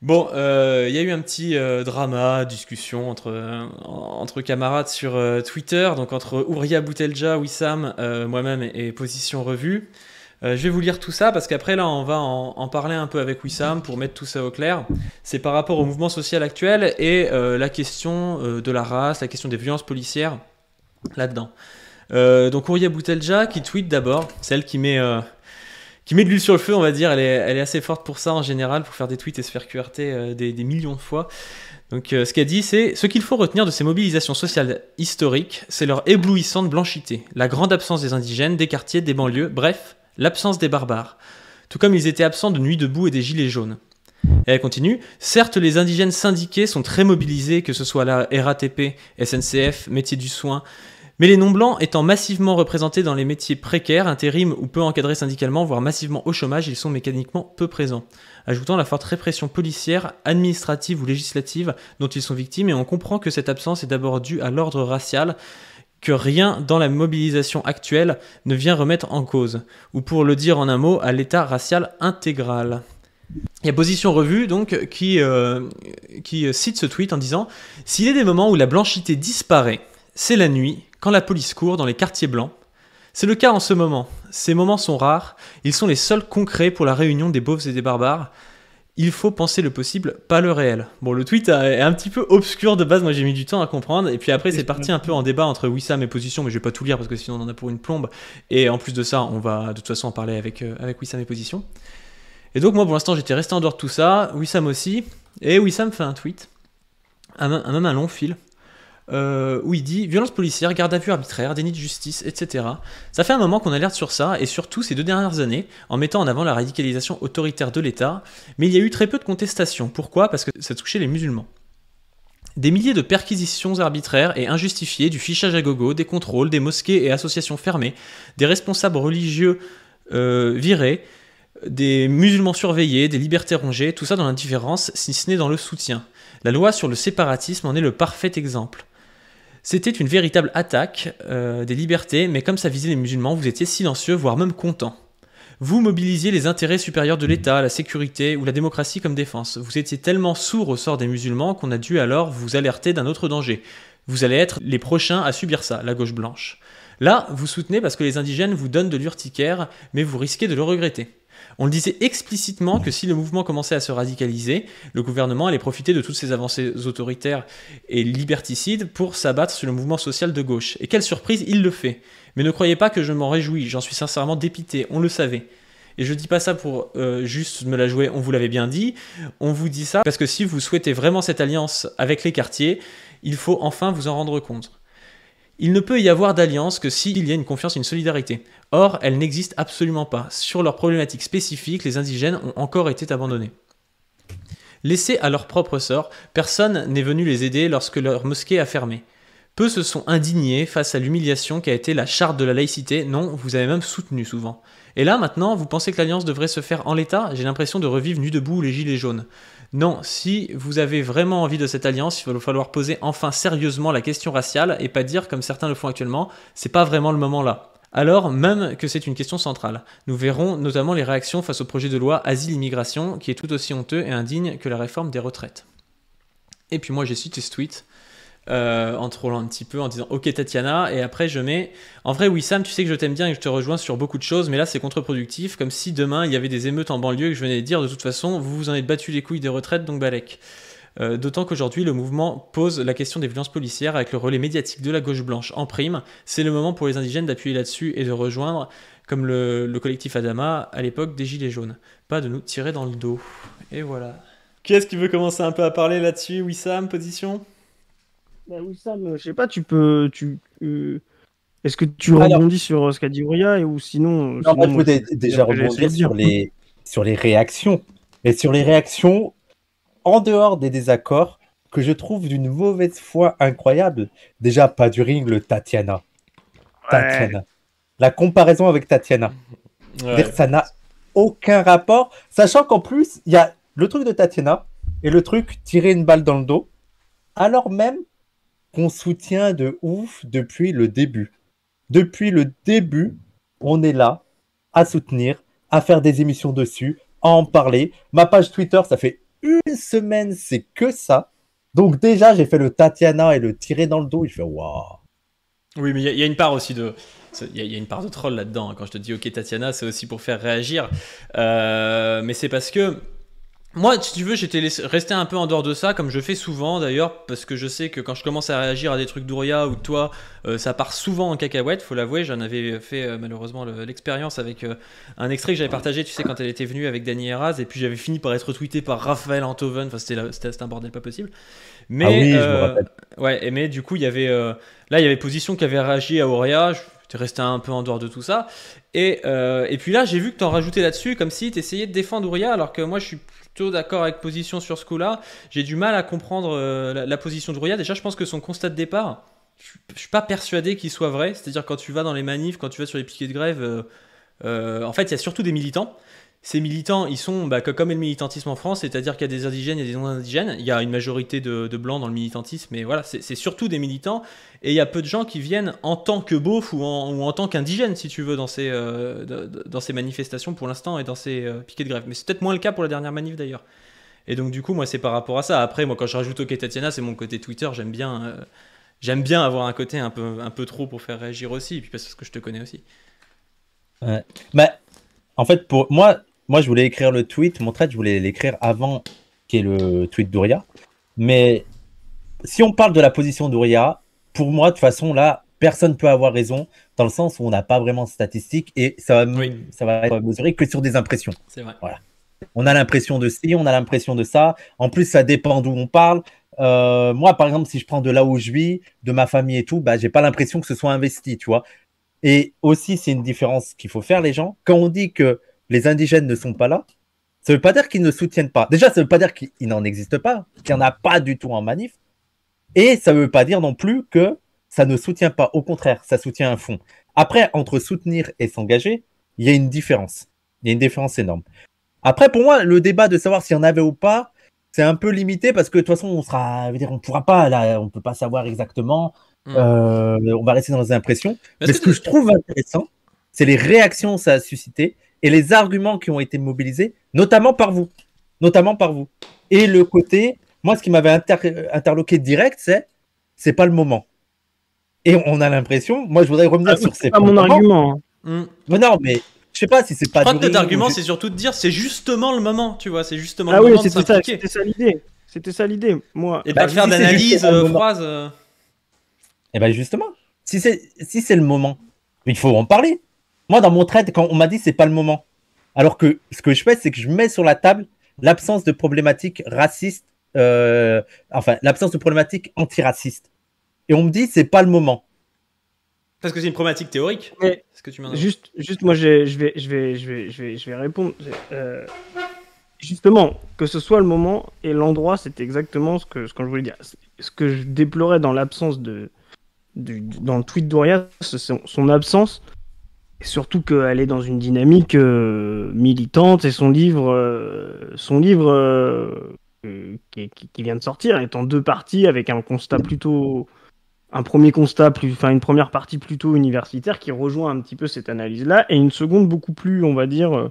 Bon, il y a eu un petit drama, discussion entre camarades sur Twitter, donc entre Ouria Boutelja, Wissam, moi-même et Position Revue. Je vais vous lire tout ça parce qu'après là on va en parler un peu avec Wissam pour mettre tout ça au clair. C'est par rapport au mouvement social actuel et la question de la race, la question des violences policières là-dedans. Donc Ouria Boutelja qui tweet d'abord, celle qui met de l'huile sur le feu, on va dire. Elle est assez forte pour ça en général, pour faire des tweets et se faire QRT des millions de fois. Donc ce qu'elle dit, c'est ce qu'il faut retenir de ces mobilisations sociales historiques, c'est leur éblouissante blanchité, la grande absence des indigènes, des quartiers, des banlieues, bref, l'absence des barbares. Tout comme ils étaient absents de Nuit debout et des Gilets jaunes. Et elle continue, certes les indigènes syndiqués sont très mobilisés, que ce soit la RATP, SNCF, métiers du soin, mais les non-blancs étant massivement représentés dans les métiers précaires, intérim ou peu encadrés syndicalement, voire massivement au chômage, ils sont mécaniquement peu présents. Ajoutant la forte répression policière, administrative ou législative dont ils sont victimes, et on comprend que cette absence est d'abord due à l'ordre racial, que rien dans la mobilisation actuelle ne vient remettre en cause, ou pour le dire en un mot, à l'état racial intégral. Il y a Position Revue donc qui cite ce tweet en disant « S'il est des moments où la blanchité disparaît, c'est la nuit, quand la police court dans les quartiers blancs. C'est le cas en ce moment. Ces moments sont rares, ils sont les seuls concrets pour la réunion des beaufs et des barbares. Il faut penser le possible, pas le réel. » Bon, le tweet est un petit peu obscur de base, moi j'ai mis du temps à comprendre, et puis après c'est parti un peu en débat entre Wissam et Position, mais je vais pas tout lire parce que sinon on en a pour une plombe, et en plus de ça, on va de toute façon en parler avec Wissam et Position. Et donc moi pour l'instant j'étais resté en dehors de tout ça, Wissam aussi, et Wissam fait un tweet, même un long fil, où il dit violence policière, garde à vue arbitraire, déni de justice, etc. Ça fait un moment qu'on alerte sur ça, et surtout ces 2 dernières années, en mettant en avant la radicalisation autoritaire de l'État, mais il y a eu très peu de contestations. Pourquoi ? Parce que ça touchait les musulmans. Des milliers de perquisitions arbitraires et injustifiées, du fichage à gogo, des contrôles, des mosquées et associations fermées, des responsables religieux virés, des musulmans surveillés, des libertés rongées, tout ça dans l'indifférence, si ce n'est dans le soutien. La loi sur le séparatisme en est le parfait exemple. C'était une véritable attaque des libertés, mais comme ça visait les musulmans, vous étiez silencieux, voire même content. Vous mobilisiez les intérêts supérieurs de l'État, la sécurité ou la démocratie comme défense. Vous étiez tellement sourd au sort des musulmans qu'on a dû alors vous alerter d'un autre danger. Vous allez être les prochains à subir ça, la gauche blanche. Là, vous soutenez parce que les indigènes vous donnent de l'urticaire, mais vous risquez de le regretter. On le disait explicitement que si le mouvement commençait à se radicaliser, le gouvernement allait profiter de toutes ces avancées autoritaires et liberticides pour s'abattre sur le mouvement social de gauche. Et quelle surprise, il le fait. Mais ne croyez pas que je m'en réjouis, j'en suis sincèrement dépité, on le savait. Et je dis pas ça pour juste me la jouer, on vous l'avait bien dit, on vous dit ça parce que si vous souhaitez vraiment cette alliance avec les quartiers, il faut enfin vous en rendre compte. Il ne peut y avoir d'alliance que s'il y a une confiance et une solidarité. Or, elle n'existe absolument pas. Sur leurs problématiques spécifiques, les indigènes ont encore été abandonnés. Laissés à leur propre sort, personne n'est venu les aider lorsque leur mosquée a fermé. Peu se sont indignés face à l'humiliation qu'a été la charte de la laïcité. Non, vous avez même soutenu souvent. Et là, maintenant, vous pensez que l'alliance devrait se faire en l'état ? J'ai l'impression de revivre Nuit debout ou les Gilets jaunes. Non, si vous avez vraiment envie de cette alliance, il va falloir poser enfin sérieusement la question raciale et pas dire, comme certains le font actuellement, c'est pas vraiment le moment là. Alors même que c'est une question centrale. Nous verrons notamment les réactions face au projet de loi Asile-Immigration, qui est tout aussi honteux et indigne que la réforme des retraites. Et puis moi j'ai cité ce tweet, en trollant un petit peu, en disant ok Tatiana, et après je mets en vrai Wissam, tu sais que je t'aime bien et que je te rejoins sur beaucoup de choses, mais là c'est contre-productif, comme si demain il y avait des émeutes en banlieue et que je venais de dire de toute façon vous vous en êtes battu les couilles des retraites donc balèque. D'autant qu'aujourd'hui le mouvement pose la question des violences policières avec le relais médiatique de la gauche blanche en prime. C'est le moment pour les indigènes d'appuyer là-dessus et de rejoindre, comme le collectif Adama à l'époque des Gilets jaunes. Pas de nous tirer dans le dos. Et voilà. Qui est-ce qui veut commencer un peu à parler là-dessus? Wissam, position? Bah, Wissam, je sais pas, tu peux. Est-ce que tu Alors, rebondis sur ce qu'a dit Ouria ou sinon, non, moi, je moi je voulais vais dire déjà ce que j'ai essayé rebondir de dire. sur les réactions. Et sur les réactions, en dehors des désaccords, que je trouve d'une mauvaise foi incroyable. Déjà, pas du ring, le Tatiana. Ouais. Tatiana. La comparaison avec Tatiana. C'est-à-dire Ouais. que ça n'a aucun rapport, sachant qu'en plus, il y a le truc de Tatiana et le truc tirer une balle dans le dos, alors même qu'on soutient de ouf depuis le début. Depuis le début, on est là à soutenir, à faire des émissions dessus, à en parler. Ma page Twitter, ça fait une semaine, c'est que ça. Donc déjà, j'ai fait le Tatiana et le tirer dans le dos. Il fait waouh. Oui, mais il y a une part aussi de. Il y a une part de troll là-dedans. Quand je te dis OK Tatiana, c'est aussi pour faire réagir. Mais c'est parce que. Moi, si tu veux, j'étais resté un peu en dehors de ça, comme je fais souvent d'ailleurs, parce que je sais que quand je commence à réagir à des trucs d'Ouria ou de toi, ça part souvent en cacahuète, faut l'avouer. J'en avais fait malheureusement l'expérience avec un extrait que j'avais partagé, tu sais, quand elle était venue avec Dany Eraz, et puis j'avais fini par être retweeté par Raphaël Antoven, enfin c'était un bordel pas possible. Mais, Ah oui, je me rappelle. Ouais, mais du coup, il y avait Position qui avait réagi à Ouria, j'étais resté un peu en dehors de tout ça. Et puis là, j'ai vu que t'en rajoutais là-dessus, comme si t'essayais de défendre Ouria, alors que moi je suis plutôt d'accord avec Position sur ce coup-là. J'ai du mal à comprendre la position d'Ouria. Déjà, je pense que son constat de départ, je suis pas persuadé qu'il soit vrai. C'est-à-dire, quand tu vas dans les manifs, quand tu vas sur les piquets de grève, en fait, il y a surtout des militants. Ces militants, ils sont comme est le militantisme en France, c'est-à-dire qu'il y a des indigènes et des non-indigènes. Il y a une majorité de blancs dans le militantisme, mais voilà, c'est surtout des militants. Et il y a peu de gens qui viennent en tant que beauf ou en tant qu'indigènes, si tu veux, dans ces manifestations pour l'instant et dans ces piquets de grève. Mais c'est peut-être moins le cas pour la dernière manif d'ailleurs. Et donc du coup, moi, c'est par rapport à ça. Après, moi, quand je rajoute OK Tatiana, c'est mon côté Twitter. J'aime bien avoir un côté un peu trop pour faire réagir aussi, et puis parce que je te connais aussi. Ouais. Mais en fait, pour moi, je voulais écrire le tweet. Mon thread, je voulais l'écrire avant qu'il y ait le tweet d'Ouria. Mais si on parle de la position d'Ouria, pour moi, de toute façon, là, personne ne peut avoir raison, dans le sens où on n'a pas vraiment de statistiques et ça va être mesuré que sur des impressions. C'est vrai. Voilà. On a l'impression de ci, on a l'impression de ça. En plus, ça dépend d'où on parle. Moi, par exemple, si je prends de là où je vis, de ma famille et tout, bah, j'ai pas l'impression que ce soit investi, tu vois. Et aussi, c'est une différence qu'il faut faire, les gens. Quand on dit que les indigènes ne sont pas là, ça ne veut pas dire qu'ils ne soutiennent pas. Déjà, ça ne veut pas dire qu'il n'en existe pas, qu'il n'y en a pas du tout en manif. Et ça ne veut pas dire non plus que ça ne soutient pas. Au contraire, ça soutient un fond. Après, entre soutenir et s'engager, il y a une différence. Il y a une différence énorme. Après, pour moi, le débat de savoir s'il y en avait ou pas, c'est un peu limité parce que de toute façon, on pourra pas, là, on peut pas savoir exactement. On va rester dans les impressions. Mais ce que je trouve intéressant, c'est les réactions que ça a suscité et les arguments qui ont été mobilisés, notamment par vous. Et le côté, moi, ce qui m'avait interloqué direct, c'est pas le moment. Et on a l'impression, moi, je voudrais revenir sur ces points. C'est pas mon argument. Mais non, mais je sais pas si c'est pas. Je crois que notre argument, c'est surtout de dire, c'est justement le moment, tu vois, c'est justement le moment de s'impliquer. C'était ça l'idée, moi. Et pas de faire d'analyse froise. Et ben justement, si c'est le moment, il faut en parler. Moi, dans mon thread, quand on m'a dit c'est pas le moment, alors que ce que je fais, c'est que je mets sur la table l'absence de problématiques racistes, l'absence de problématiques antiracistes. Et on me dit c'est pas le moment. Parce que c'est une problématique théorique. Mais ce que tu juste, moi, je vais répondre. Justement, que ce soit le moment et l'endroit, c'est exactement ce que je voulais dire. Ce que je déplorais dans l'absence dans le tweet d'Ouria, c'est son absence, et surtout qu'elle est dans une dynamique militante, et son livre qui vient de sortir est en 2 parties avec un constat plutôt. Un premier constat, une première partie plutôt universitaire qui rejoint un petit peu cette analyse-là, et une seconde beaucoup plus, on va dire,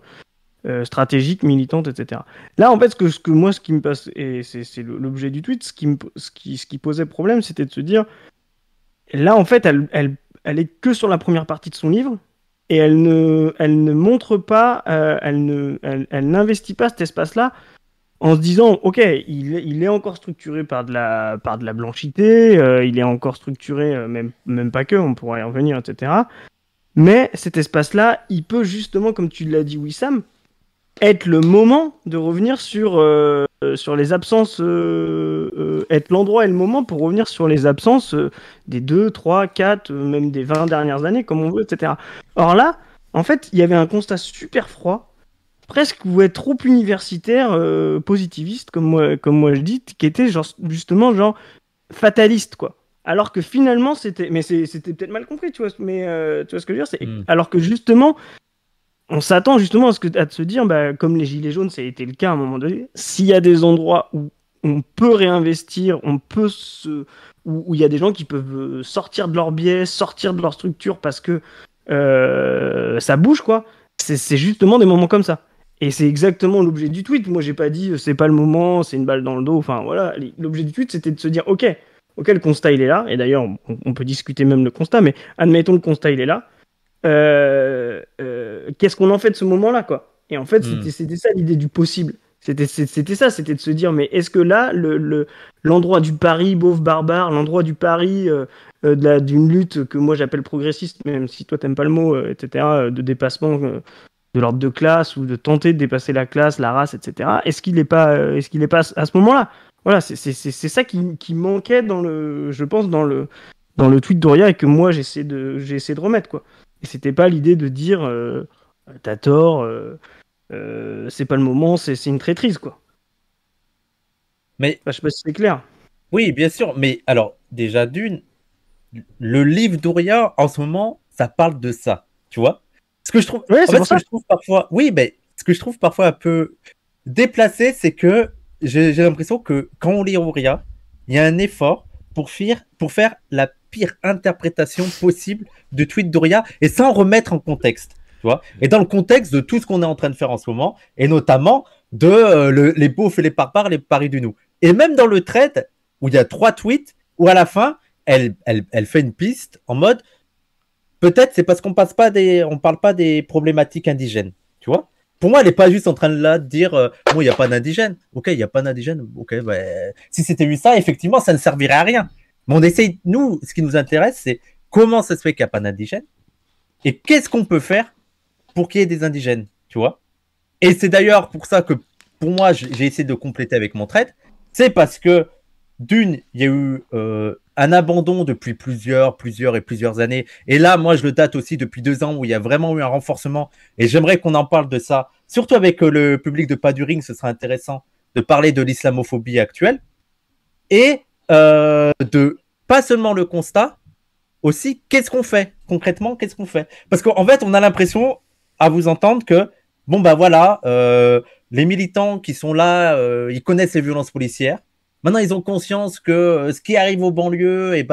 stratégique, militante, etc. Là, en fait, ce qui me passe, et c'est l'objet du tweet, ce qui posait problème, c'était de se dire, là, en fait, elle est que sur la première partie de son livre, et elle ne montre pas, elle n'investit pas cet espace-là, en se disant, ok, il est encore structuré par de la blanchité, il est encore structuré, même pas que, on pourrait y revenir, etc. Mais cet espace-là, il peut justement, comme tu l'as dit, Wissam, être le moment de revenir sur les absences, être l'endroit et le moment pour revenir sur les absences des 2, 3, 4, même des 20 dernières années, comme on veut, etc. Or là, en fait, il y avait un constat super froid, presque trop universitaire, positiviste, comme moi je dis, qui était justement fataliste, quoi. Alors que finalement, c'était peut-être mal compris, tu vois, mais tu vois ce que je veux dire, alors que justement, on s'attend justement à se dire, comme les Gilets jaunes, ça a été le cas à un moment donné, s'il y a des endroits où on peut réinvestir, où il y a des gens qui peuvent sortir de leur biais, sortir de leur structure parce que ça bouge, quoi, c'est justement des moments comme ça. Et c'est exactement l'objet du tweet. Moi, j'ai pas dit c'est pas le moment, c'est une balle dans le dos. Enfin, voilà. L'objet du tweet, c'était de se dire ok, le constat, il est là. Et d'ailleurs, on peut discuter même le constat, mais admettons le constat, il est là. Qu'est-ce qu'on en fait de ce moment-là, quoi? Et en fait, c'était ça l'idée du possible. C'était ça, c'était de se dire, mais est-ce que là, l'endroit du pari beauf barbare, l'endroit du pari d'une lutte que moi j'appelle progressiste, même si toi t'aimes pas le mot, etc., de dépassement de l'ordre de classe ou de tenter de dépasser la classe, la race, etc., est-ce qu'il n'est pas à ce moment-là? Voilà, c'est ça qui manquait je pense, dans le tweet d'Oria et que moi j'ai essayé de remettre, quoi. Et c'était pas l'idée de dire t'as tort, c'est pas le moment, c'est une traîtrise, quoi. Mais Enfin, je sais pas si c'est clair. oui, bien sûr. Mais alors, déjà le livre d'Ouria, en ce moment, ça parle de ça. Tu vois? Ce que je trouve, Ouais, en c'est fait, pour ce que ça. je trouve parfois, oui, mais ce que je trouve parfois un peu déplacé, c'est que j'ai l'impression que quand on lit Ouria, il y a un effort pour faire la pire interprétation possible de tweet d'Ouria et sans remettre en contexte. Tu vois? Et dans le contexte de tout ce qu'on est en train de faire en ce moment, et notamment de les beaufs et les barbares, les paris du nous. Et même dans le thread, où il y a 3 tweets, où à la fin, elle fait une piste en mode peut-être c'est parce on parle pas des problématiques indigènes, tu vois. Pour moi, elle est pas juste en train de là de dire bon, il y a pas d'indigènes. Ok, il y a pas d'indigènes. Ok, bah, si c'était eu ça, effectivement, ça ne servirait à rien. Mais on essaye, nous, ce qui nous intéresse, c'est comment ça se fait qu'il n'y a pas d'indigènes et qu'est-ce qu'on peut faire pour qu'il y ait des indigènes, tu vois. Et c'est d'ailleurs pour ça que, pour moi, j'ai essayé de compléter avec mon trait. C'est parce que d'une, il y a eu un abandon depuis plusieurs années. Et là, moi, je le date aussi depuis 2 ans où il y a vraiment eu un renforcement. Et j'aimerais qu'on en parle de ça. Surtout avec le public de Pas du Ring, ce sera intéressant de parler de l'islamophobie actuelle. Et de pas seulement le constat, aussi, qu'est-ce qu'on fait concrètement, qu'est-ce qu'on fait? Parce qu'en fait, on a l'impression, à vous entendre, que bon bah voilà, les militants qui sont là, ils connaissent les violences policières. Maintenant, ils ont conscience que ce qui arrive aux banlieues, et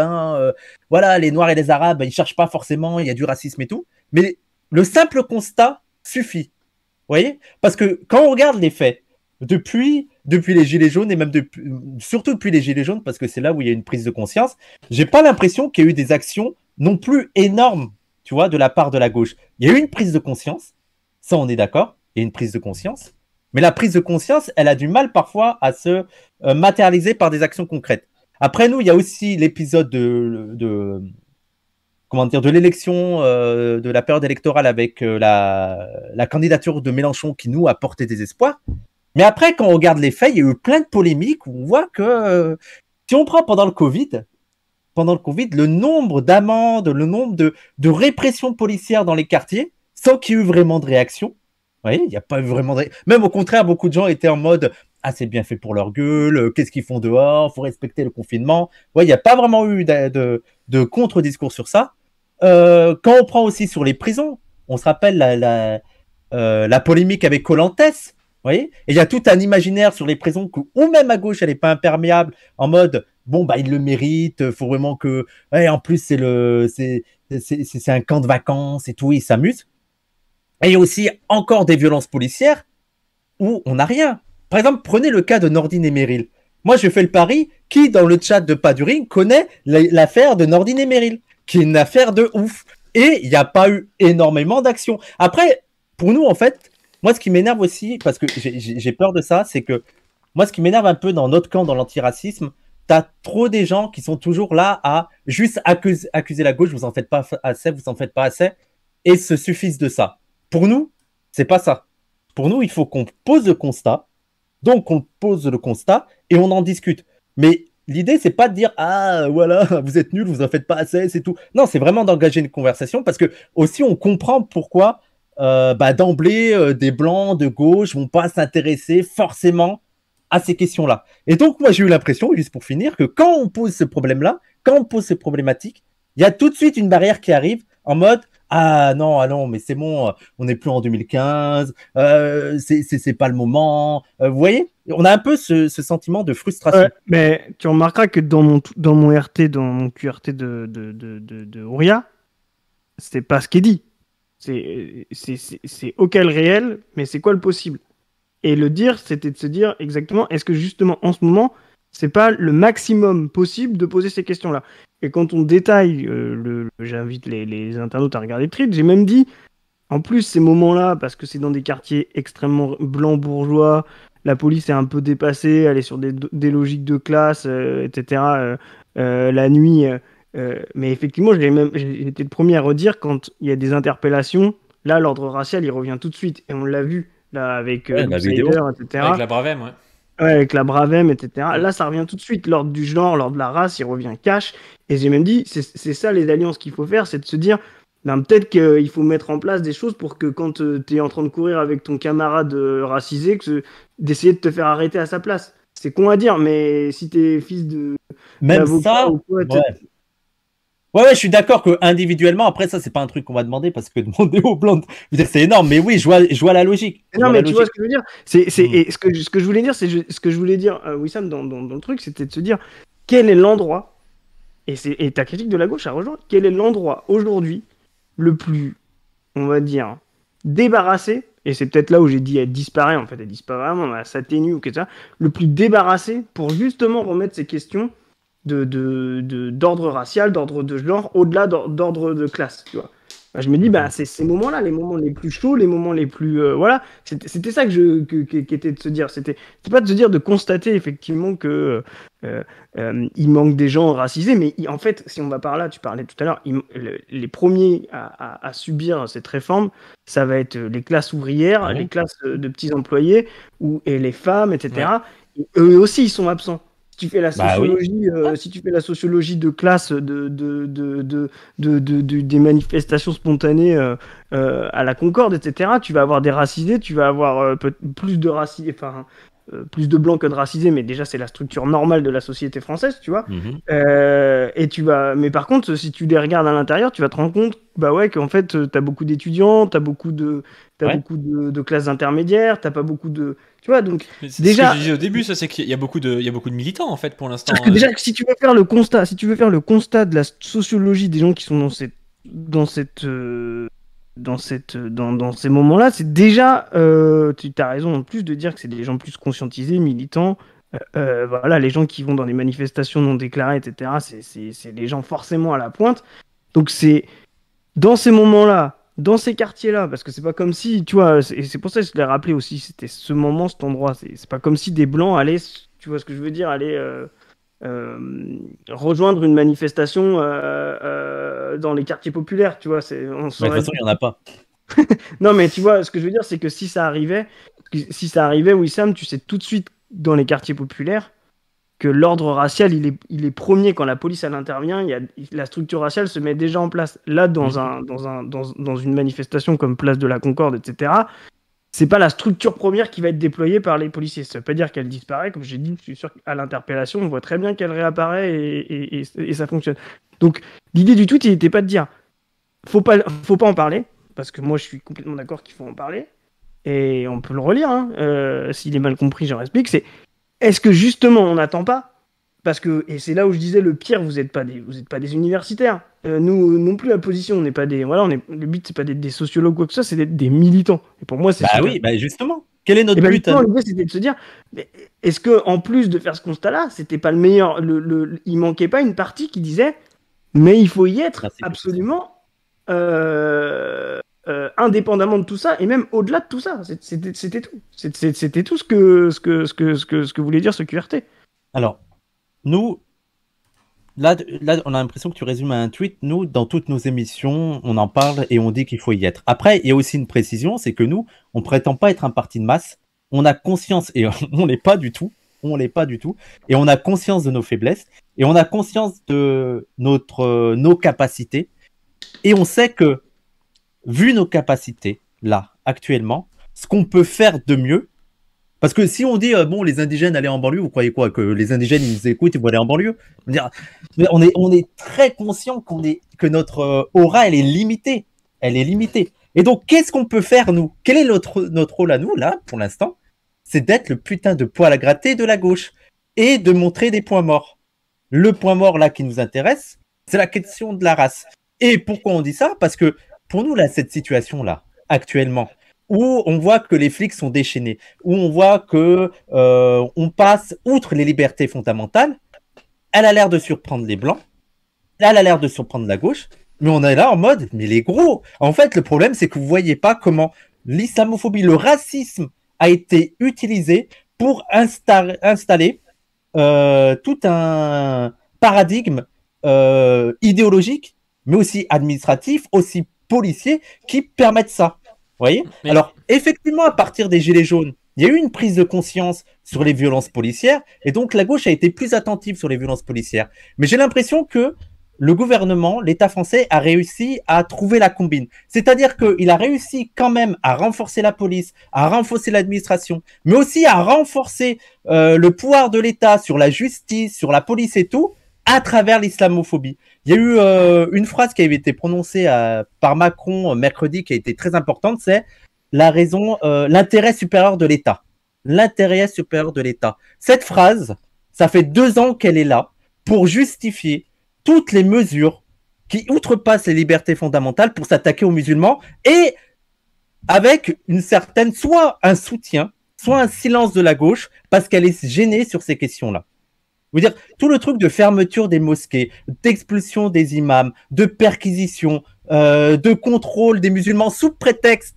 voilà, les Noirs et les Arabes, ils cherchent pas forcément, il y a du racisme et tout. Mais le simple constat suffit. Vous voyez? Parce que quand on regarde les faits, depuis les Gilets jaunes, et même surtout depuis les Gilets jaunes, parce que c'est là où il y a une prise de conscience, j'ai pas l'impression qu'il y a eu des actions non plus énormes, tu vois, de la part de la gauche. Il y a eu une prise de conscience, ça on est d'accord, il y a une prise de conscience, mais la prise de conscience, elle a du mal parfois à se matérialiser par des actions concrètes. Après nous, il y a aussi l'épisode comment dire, de l'élection, de la période électorale avec la candidature de Mélenchon qui nous a porté des espoirs. Mais après, quand on regarde les faits, il y a eu plein de polémiques où on voit que si on prend pendant le Covid, le nombre d'amendes, le nombre de répressions policières dans les quartiers, sans qu'il y ait eu vraiment de réaction. Vous voyez, il n'y a pas eu vraiment de réaction. Même au contraire, beaucoup de gens étaient en mode ah, c'est bien fait pour leur gueule, qu'est-ce qu'ils font dehors, faut respecter le confinement. Ouais, il n'y a pas vraiment eu de contre-discours sur ça. Quand on prend aussi sur les prisons, on se rappelle la polémique avec Colantes, vous voyez, et il y a tout un imaginaire sur les prisons ou même à gauche, elle n'est pas imperméable, en mode bon bah il le mérite, faut vraiment que, ouais, en plus c'est un camp de vacances et tout, ils s'amusent. Et il y a aussi encore des violences policières où on n'a rien. Par exemple, prenez le cas de Nordine et Meryl. Moi, je fais le pari, qui dans le chat de Pas du Ring connaît l'affaire de Nordine et Meryl, qui est une affaire de ouf. Et il n'y a pas eu énormément d'actions. Après, pour nous, en fait, moi, ce qui m'énerve aussi, parce que j'ai peur de ça, c'est que moi, ce qui m'énerve un peu dans notre camp, dans l'antiracisme, t'as trop des gens qui sont toujours là à juste accuser la gauche, vous en faites pas assez, et se suffisent de ça. Pour nous, c'est pas ça. Pour nous, il faut qu'on pose le constat. Donc, on pose le constat et on en discute. Mais l'idée, c'est pas de dire ah voilà, vous êtes nuls, vous en faites pas assez, c'est tout. Non, c'est vraiment d'engager une conversation parce que aussi on comprend pourquoi d'emblée des blancs de gauche vont pas s'intéresser forcément à ces questions-là. Et donc, moi, j'ai eu l'impression, juste pour finir, que quand on pose ce problème-là, quand on pose ces problématiques, il y a tout de suite une barrière qui arrive en mode ah non, mais c'est bon, on n'est plus en 2015, c'est pas le moment. Vous voyez, on a un peu ce sentiment de frustration. Mais tu remarqueras que dans mon QRT de Ouria, c'était pas ce qui est dit. C'est auquel réel, mais c'est quoi le possible? Et le dire, c'était de se dire exactement, est-ce que justement, en ce moment, c'est pas le maximum possible de poser ces questions-là? Et quand on détaille, j'invite les internautes à regarder le tweet, j'ai même dit, en plus, ces moments-là, parce que c'est dans des quartiers extrêmement blancs bourgeois, la police est un peu dépassée, elle est sur des logiques de classe, etc. La nuit. Mais effectivement, j'ai été le premier à redire quand il y a des interpellations. Là, l'ordre racial, il revient tout de suite. Et on l'a vu, là, avec Ouais, la vidéo. Loopsider, etc. Avec la Bravem, ouais. Ouais, avec la Bravem, etc. Là, ça revient tout de suite. L'ordre du genre, l'ordre de la race, il revient cash. Et j'ai même dit, c'est ça les alliances qu'il faut faire, c'est de se dire, ben, peut-être qu'il faut mettre en place des choses pour que quand tu es en train de courir avec ton camarade racisé, d'essayer de te faire arrêter à sa place. C'est con à dire, mais si t'es fils Même d'avocat ça, ou quoi, ouais. Ouais, je suis d'accord que individuellement, après ça, c'est pas un truc qu'on va demander parce que demander aux blancs, c'est énorme. Mais oui, je vois la logique. Non, mais tu vois ce que je veux dire. Et ce que je voulais dire, ce que je voulais dire, Wissam, dans le truc, c'était de se dire quel est l'endroit, et ta critique de la gauche a rejoint, quel est l'endroit aujourd'hui le plus, on va dire, débarrassé, et c'est peut-être là où j'ai dit elle disparaît, en fait, elle disparaît vraiment, elle s'atténue ou quelque chose, le plus débarrassé pour justement remettre ces questions d'ordre racial, d'ordre de genre, au-delà d'ordre de classe, tu vois. Bah, je me dis, bah, c'est ces moments-là, les moments les plus chauds, les moments les plus. Voilà, c'était ça qui était de se dire. C'était pas de se dire, de constater effectivement que il manque des gens racisés, mais en fait, si on va par là, tu parlais tout à l'heure, les premiers à subir cette réforme, ça va être les classes ouvrières, les classes de petits employés, et les femmes, etc. Ouais. Eux aussi, ils sont absents. Si tu fais la sociologie, si tu fais la sociologie de classe des manifestations spontanées à la Concorde, etc., tu vas avoir des racisés, tu vas avoir plus de racisés, enfin plus de blancs que de racisés, mais déjà c'est la structure normale de la société française, tu vois. Mais par contre, si tu les regardes à l'intérieur, tu vas te rendre compte, bah ouais, qu'en fait, t'as beaucoup d'étudiants, t'as beaucoup de classes intermédiaires, t'as pas beaucoup de, tu vois, donc c'est déjà ce que je disais au début, ça c'est qu'il y a beaucoup de militants en fait pour l'instant. Parce que déjà, si tu veux faire le constat de la sociologie des gens qui sont dans ces moments-là, c'est déjà, tu as raison en plus de dire que c'est des gens plus conscientisés, militants. Voilà, les gens qui vont dans des manifestations non déclarées, etc., c'est des gens forcément à la pointe. Donc c'est dans ces moments-là, dans ces quartiers-là, parce que c'est pas comme si, tu vois, et c'est pour ça que je l'ai rappelé aussi, c'était ce moment, cet endroit. C'est pas comme si des blancs allaient, tu vois ce que je veux dire, aller rejoindre une manifestation dans les quartiers populaires, tu vois. De toute façon, il n'y en a pas. Non, mais tu vois, ce que je veux dire, c'est que si ça arrivait, Wissam, tu sais tout de suite dans les quartiers populaires que l'ordre racial, il est premier quand la police elle intervient. La structure raciale se met déjà en place. Là, dans une manifestation comme Place de la Concorde, etc., c'est pas la structure première qui va être déployée par les policiers. Ça veut pas dire qu'elle disparaît. Comme j'ai dit, je suis sûr qu'à l'interpellation, on voit très bien qu'elle réapparaît et ça fonctionne. Donc, l'idée du tweet, il n'était pas de dire faut pas en parler, parce que moi, je suis complètement d'accord qu'il faut en parler. Et on peut le relire. S'il est mal compris, j'en explique. C'est est-ce que justement, on n'attend pas? Parce que, et c'est là où je disais le pire, vous n'êtes pas des universitaires. Nous non plus, la position, on n'est pas des. Voilà, le but, c'est pas d'être des sociologues ou quoi que ça, c'est d'être des militants. Et pour moi, c'est. Bah oui, bah justement. Quel est notre but? L'idée, c'était de se dire, est-ce que en plus de faire ce constat-là, c'était pas le meilleur. Il manquait pas une partie qui disait, mais il faut y être absolument indépendamment de tout ça, et même au-delà de tout ça. C'était tout. C'était tout ce que voulait dire ce QRT. Alors, nous, là, on a l'impression que tu résumes à un tweet. Nous, dans toutes nos émissions, on en parle et on dit qu'il faut y être. Après, il y a aussi une précision, c'est que nous, on prétend pas être un parti de masse. On a conscience, et on l'est pas du tout. On l'est pas du tout. Et on a conscience de nos faiblesses. Et on a conscience de nos capacités. Et on sait que, vu nos capacités, là, actuellement, ce qu'on peut faire de mieux, parce que si on dit, bon, les indigènes allaient en banlieue, vous croyez quoi? Que les indigènes, ils nous écoutent, ils vont aller en banlieue? On est très conscient que notre aura, elle est limitée. Elle est limitée. Et donc, qu'est-ce qu'on peut faire, nous? Quel est notre rôle à nous, là, pour l'instant? C'est d'être le putain de poil à gratter de la gauche et de montrer des points morts. Le point mort, là, qui nous intéresse, c'est la question de la race. Et pourquoi on dit ça? Parce que pour nous, là, cette situation-là, actuellement, où on voit que les flics sont déchaînés, où on voit que on passe outre les libertés fondamentales, elle a l'air de surprendre les Blancs, elle a l'air de surprendre la gauche, mais on est là en mode, mais les gros, en fait, le problème, c'est que vous voyez pas comment l'islamophobie, le racisme a été utilisé pour installer tout un paradigme idéologique, mais aussi administratif, aussi policier, qui permettent ça. Vous voyez? Mais- Alors, effectivement, à partir des Gilets jaunes, il y a eu une prise de conscience sur les violences policières, et donc la gauche a été plus attentive sur les violences policières. Mais j'ai l'impression que le gouvernement, l'État français, a réussi à trouver la combine. C'est-à-dire qu'il a réussi quand même à renforcer la police, à renforcer l'administration, mais aussi à renforcer le pouvoir de l'État sur la justice, sur la police et tout, à travers l'islamophobie. Il y a eu une phrase qui avait été prononcée par Macron mercredi qui a été très importante, c'est l'intérêt supérieur de l'État. L'intérêt supérieur de l'État. Cette phrase, ça fait 2 ans qu'elle est là pour justifier toutes les mesures qui outrepassent les libertés fondamentales pour s'attaquer aux musulmans et avec une certaine, soit un soutien, soit un silence de la gauche parce qu'elle est gênée sur ces questions-là. Je veux dire, tout le truc de fermeture des mosquées, d'expulsion des imams, de perquisition, de contrôle des musulmans sous prétexte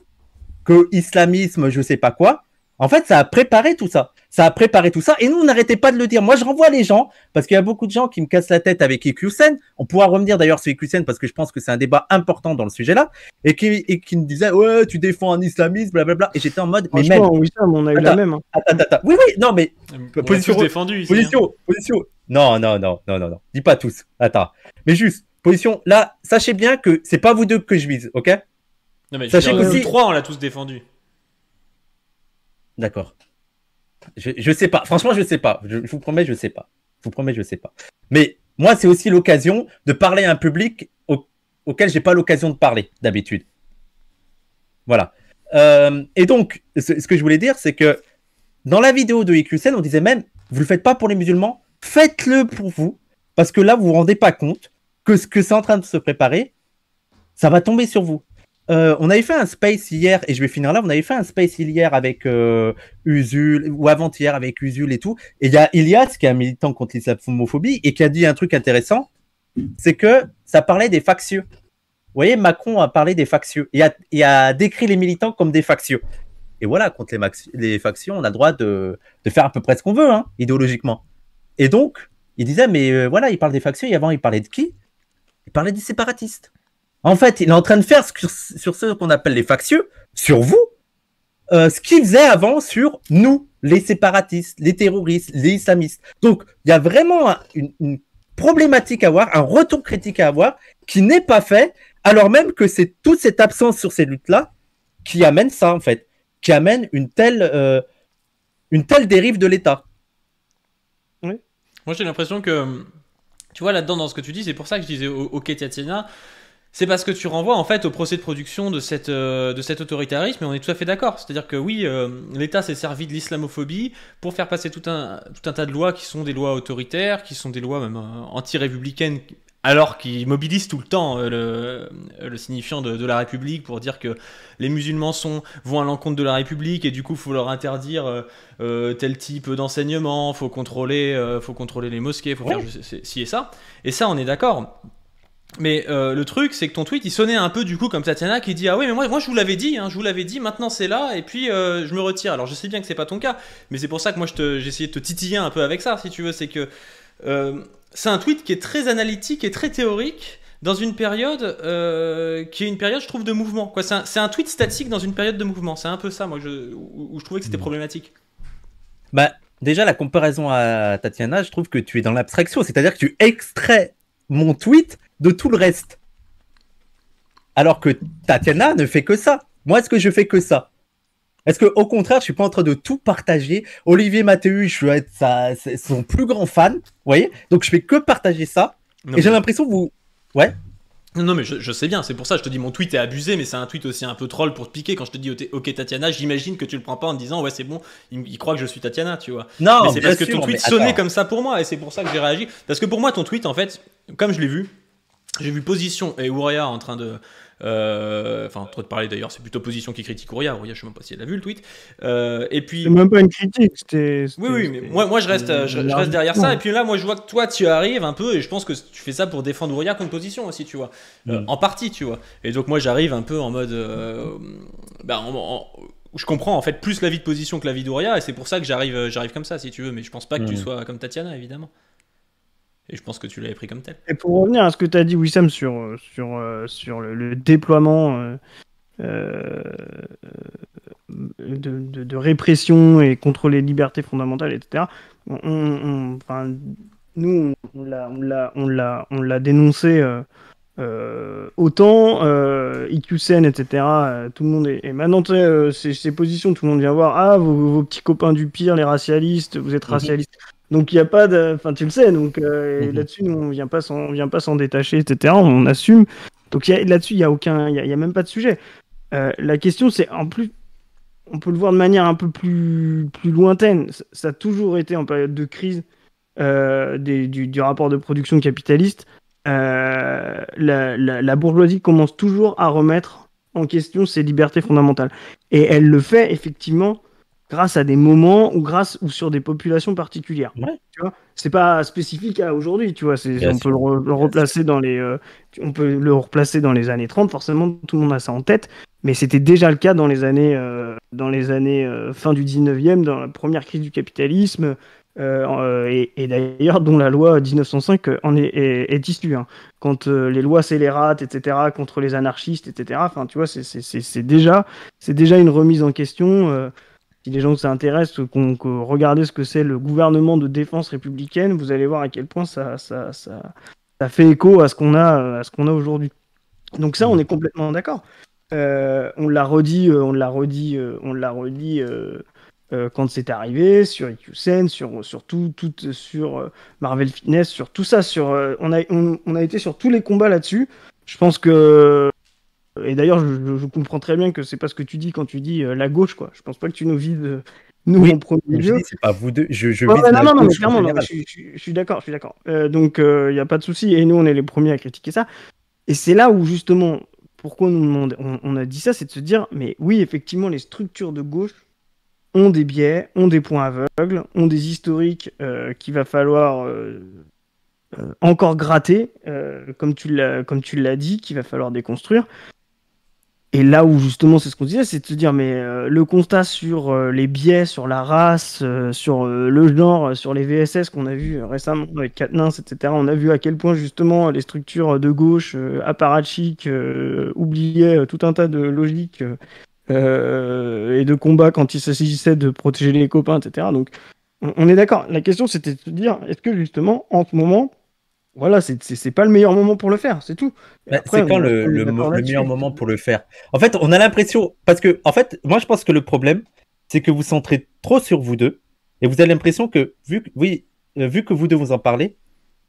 que islamisme, je sais pas quoi, en fait, ça a préparé tout ça. Ça a préparé tout ça. Et nous, on n'arrêtait pas de le dire. Moi, je renvoie les gens, parce qu'il y a beaucoup de gens qui me cassent la tête avec Ikusen. On pourra revenir d'ailleurs sur Ikusen, parce que je pense que c'est un débat important dans le sujet-là. Et qui me disaient, ouais, tu défends un islamisme, blablabla. Et j'étais en mode, mais même. Oui, ça, on a eu la même. Hein. Attends. Oui, non, mais. On l'a tous défendu ici. Position. Non. Dis pas tous. Attends. Mais juste, position. Là, sachez bien que c'est pas vous deux que je vise, ok? Non, mais Sachez que nous si- 3, on l'a tous défendu. D'accord. Je sais pas. Franchement, je sais pas. Je vous promets, je sais pas. Mais moi, c'est aussi l'occasion de parler à un public auquel j'ai pas l'occasion de parler d'habitude. Voilà. Et donc, ce que je voulais dire, c'est que dans la vidéo de IQCN, on disait même, vous le faites pas pour les musulmans, faites-le pour vous, parce que là, vous vous rendez pas compte que ce que c'est en train de se préparer, ça va tomber sur vous. On avait fait un space hier, et je vais finir là, on avait fait un space hier avec Usul, ou avant-hier avec Usul et tout, et il y a Ilias, qui est un militant contre l'islamophobie, et qui a dit un truc intéressant, c'est que ça parlait des factieux. Vous voyez, Macron a parlé des factieux, et a décrit les militants comme des factieux. Et voilà, contre les factions, on a le droit de faire à peu près ce qu'on veut, hein, idéologiquement. Et donc, il disait, mais voilà, il parle des factions, et avant, il parlait de qui? Il parlait des séparatistes. En fait, il est en train de faire sur ceux qu'on appelle les factieux, sur vous, ce qu'il faisait avant sur nous, les séparatistes, les terroristes, les islamistes. Donc, il y a vraiment une problématique à avoir, un retour critique à avoir, qui n'est pas fait, alors même que c'est toute cette absence sur ces luttes-là qui amène ça, en fait, qui amène une telle dérive de l'État. Moi, j'ai l'impression que, tu vois, là-dedans, dans ce que tu dis, c'est pour ça que je disais OK, Tatiana. C'est parce que tu renvoies en fait au procès de production de cet autoritarisme, et on est tout à fait d'accord. C'est-à-dire que oui, l'État s'est servi de l'islamophobie pour faire passer tout un tas de lois qui sont des lois autoritaires, qui sont des lois même anti-républicaines, alors qu'ils mobilisent tout le temps le signifiant de la République pour dire que les musulmans vont à l'encontre de la République, et du coup, il faut leur interdire tel type d'enseignement, faut contrôler les mosquées, faut faire ci et ça. Et ça, on est d'accord. Mais le truc, c'est que ton tweet, il sonnait un peu du coup comme Tatiana qui dit ah oui, mais moi je vous l'avais dit, maintenant c'est là, et puis je me retire. Alors je sais bien que c'est pas ton cas, mais c'est pour ça que moi j'ai essayé de te titiller un peu avec ça, si tu veux. C'est que c'est un tweet qui est très analytique et très théorique dans une période qui est une période, je trouve, de mouvement. Quoi, c'est un tweet statique dans une période de mouvement. C'est un peu ça, moi, où je trouvais que c'était problématique. Bah, déjà, la comparaison à Tatiana, je trouve que tu es dans l'abstraction, c'est-à-dire que tu extrais mon tweet de tout le reste. Alors que Tatiana ne fait que ça. Moi, est-ce que je fais que ça? Est-ce que, au contraire, je suis pas en train de tout partager? Olivier Mathéus, je suis être son plus grand fan, vous voyez? Donc, je fais que partager ça. Non, et j'ai l'impression que vous... Ouais. Non, mais je sais bien, c'est pour ça que je te dis mon tweet est abusé, mais c'est un tweet aussi un peu troll pour te piquer. Quand je te dis OK Tatiana, j'imagine que tu le prends pas en te disant ouais, c'est bon, il croit que je suis Tatiana, tu vois. Non, mais c'est parce que sûr, ton tweet sonnait comme ça pour moi, et c'est pour ça que j'ai réagi. Parce que pour moi, ton tweet, en fait, comme je l'ai vu, j'ai vu Position et Ouria en train Enfin, trop de parler d'ailleurs, c'est plutôt Position qui critique Ouria. Ouria, je sais même pas si elle a vu le tweet. Et puis. C'est même pas une critique, Oui, mais moi je reste derrière ça. Et puis là, moi je vois que toi tu arrives un peu, et je pense que tu fais ça pour défendre Ouria contre Position aussi, tu vois. En partie, tu vois. Et donc moi j'arrive un peu en mode. Je comprends en fait plus la vie de Position que la vie d'Ouria, et c'est pour ça que j'arrive comme ça, si tu veux. Mais je pense pas que tu sois comme Tatiana, évidemment. Et je pense que tu l'avais pris comme tel. Et pour revenir à ce que tu as dit, Wissam, sur le déploiement de répression et contre les libertés fondamentales, etc., nous, on l'a dénoncé autant, IQCN, etc., tout le monde est maintenant, ces positions, tout le monde vient voir, ah, vos petits copains du pire, les racialistes, vous êtes racialistes. Donc il n'y a pas de, enfin tu le sais, donc là-dessus nous on vient pas s'en détacher, etc. On assume. Donc là-dessus il y a même pas de sujet. La question c'est en plus, on peut le voir de manière un peu plus lointaine. Ça a toujours été en période de crise du rapport de production capitaliste. La bourgeoisie commence toujours à remettre en question ses libertés fondamentales, et elle le fait effectivement grâce à des moments ou sur des populations particulières. Ouais. Tu vois, c'est pas spécifique à aujourd'hui, tu vois, on peut le replacer dans on peut le replacer dans les années 30, forcément tout le monde a ça en tête, mais c'était déjà le cas dans les années fin du 19e, dans la première crise du capitalisme, et d'ailleurs dont la loi 1905 est issue, hein. Quand les lois scélérates, etc., contre les anarchistes, etc., enfin tu vois, c'est déjà une remise en question. Si les gens s'intéressent, regardez ce que c'est le gouvernement de défense républicaine, vous allez voir à quel point ça fait écho à ce qu'on a aujourd'hui. Donc ça, on est complètement d'accord. On l'a redit quand c'est arrivé, sur IQCN, sur Marvel Fitness, sur tout ça. On a été sur tous les combats là-dessus. Je pense que. Et d'ailleurs, je comprends très bien que c'est pas ce que tu dis quand tu dis la gauche, quoi. Je pense pas que tu nous vises, nous, en premier lieu. C'est pas vous deux, je vise non, la mais gauche clairement, en général. je suis d'accord. Donc, il n'y a pas de souci. Et nous, on est les premiers à critiquer ça. Et c'est là où, justement, pourquoi on a dit ça, c'est de se dire, mais oui, effectivement, les structures de gauche ont des biais, ont des points aveugles, ont des historiques qu'il va falloir encore gratter, comme tu l'as dit, qu'il va falloir déconstruire. Et là où justement c'est ce qu'on disait, c'est de se dire, mais le constat sur les biais, sur la race, sur le genre, sur les VSS qu'on a vu récemment avec Katniss, etc., on a vu à quel point justement les structures de gauche apparatchiques oubliaient tout un tas de logiques et de combats quand il s'agissait de protéger les copains, etc. Donc on est d'accord. La question c'était de se dire, est-ce que justement en ce moment, voilà, c'est pas le meilleur moment pour le faire, c'est tout. Après, c'est quand le meilleur moment pour le faire? En fait, on a l'impression, parce que, en fait, moi je pense que le problème, c'est que vous centrez trop sur vous deux, et vous avez l'impression que, vu que vous deux vous en parlez,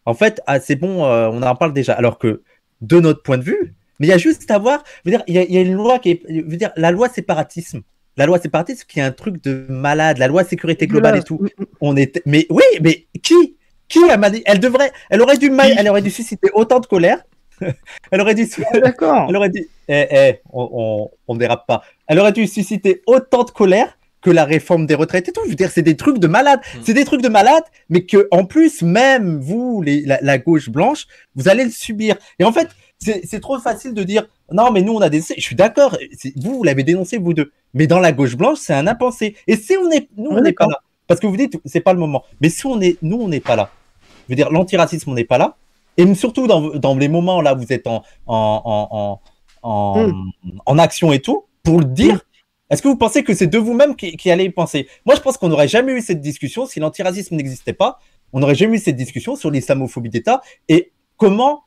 en fait, c'est bon, on en parle déjà. Alors que, de notre point de vue, mais il y a juste à voir, je veux dire, il y a une loi qui est, je veux dire, la loi séparatisme. La loi séparatisme qui est un truc de malade, la loi sécurité globale et tout. Mais oui, mais qui a manié? Elle aurait dû susciter autant de colère. Elle aurait dû. D'accord. Elle aurait dû. On dérape pas. Elle aurait dû susciter autant de colère que la réforme des retraites et tout. Je veux dire, c'est des trucs de malade. C'est des trucs de malade, mais que en plus, même vous, la gauche blanche, vous allez le subir. Et en fait, c'est trop facile de dire non, mais nous on a dénoncé. Je suis d'accord. Vous l'avez dénoncé vous deux. Mais dans la gauche blanche, c'est un impensé. Et si on n'est pas là. Parce que vous dites, c'est pas le moment. Mais si on n'est pas là. Je veux dire, l'antiracisme, on n'est pas là. Et surtout dans les moments là, vous êtes en action et tout, pour le dire. Est-ce que vous pensez que c'est de vous-même qui allez y penser? Moi, je pense qu'on n'aurait jamais eu cette discussion si l'antiracisme n'existait pas. On n'aurait jamais eu cette discussion sur l'islamophobie d'État et comment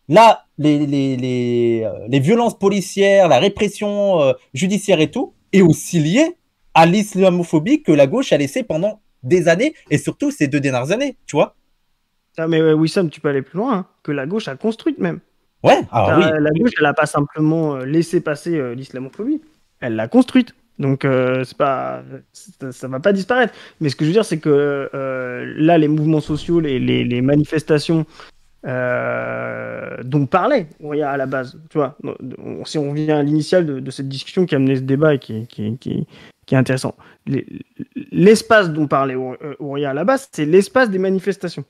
là les violences policières, la répression judiciaire et tout est aussi liée à l'islamophobie que la gauche a laissé pendant des années et surtout ces 2 dernières années, tu vois. Ah, mais Wissam, tu peux aller plus loin, hein, que la gauche a construite même. Ouais, oui. La gauche, elle n'a pas simplement laissé passer l'islamophobie, elle l'a construite. Donc ça va pas disparaître. Mais ce que je veux dire, c'est que là, les mouvements sociaux, les manifestations dont parlait Ouria à la base. Tu vois, si on revient à l'initiale de cette discussion qui a amené ce débat et qui est intéressant. L'espace dont parlait Ouria à la base, c'est l'espace des manifestations.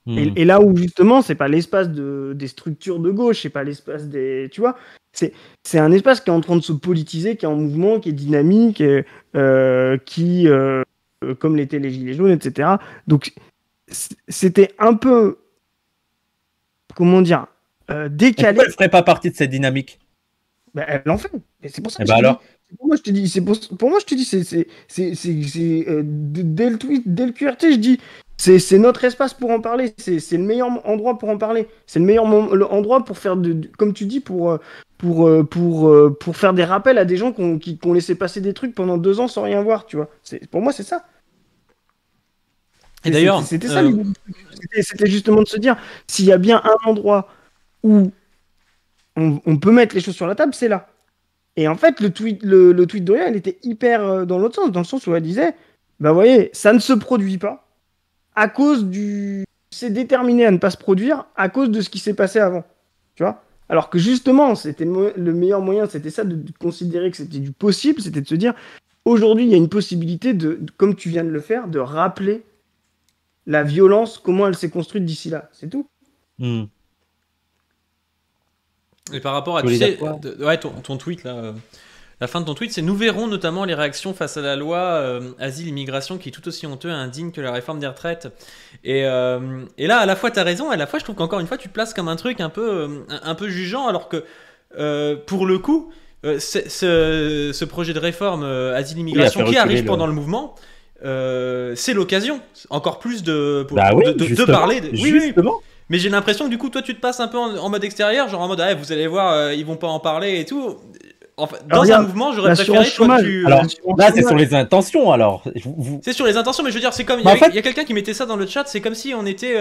Et là où justement, c'est pas l'espace des structures de gauche, c'est pas l'espace des, tu vois, c'est un espace qui est en train de se politiser, qui est en mouvement, qui est dynamique, qui, comme l'étaient les Gilets jaunes, etc. Donc c'était un peu, comment dire, décalé. Pourquoi elle ferait pas partie de cette dynamique? Ben, elle en fait. Et c'est pour ça que alors pour moi, je te dis, pour moi, je te dis, dès le tweet, dès le QRT, je dis, c'est notre espace pour en parler. C'est le meilleur endroit pour en parler. C'est le meilleur endroit pour faire, comme tu dis, pour faire des rappels à des gens qui ont laissé passer des trucs pendant 2 ans sans rien voir, tu vois. Pour moi, c'est ça. Et d'ailleurs, c'était ça l'idée du truc. C'était justement de se dire, s'il y a bien un endroit où on peut mettre les choses sur la table, c'est là. Et en fait, le tweet d'Oya, il était hyper dans l'autre sens, dans le sens où elle disait, bah voyez, ça ne se produit pas à cause c'est déterminé à ne pas se produire à cause de ce qui s'est passé avant. Tu vois? Alors que justement, c'était le meilleur moyen, c'était ça, de considérer que c'était du possible, c'était de se dire, aujourd'hui, il y a une possibilité comme tu viens de le faire, de rappeler la violence, comment elle s'est construite d'ici là. C'est tout. Et par rapport à ton tweet là, la fin de ton tweet, c'est: nous verrons notamment les réactions face à la loi asile-immigration qui est tout aussi honteux et indigne que la réforme des retraites. Et là, à la fois t'as raison, et à la fois je trouve qu'encore une fois tu te places comme un truc un peu jugeant, alors que pour le coup, ce projet de réforme asile-immigration qui arrive pendant le mouvement, c'est l'occasion encore plus de parler. Justement. Oui. Mais j'ai l'impression que du coup, toi, tu te passes un peu en mode extérieur, genre en mode, vous allez voir, ils vont pas en parler et tout. Enfin, dans un mouvement, j'aurais préféré que tu... Alors, là, c'est sur les intentions, alors. C'est sur les intentions, mais je veux dire, c'est comme... Il y a quelqu'un qui mettait ça dans le chat, c'est comme si on était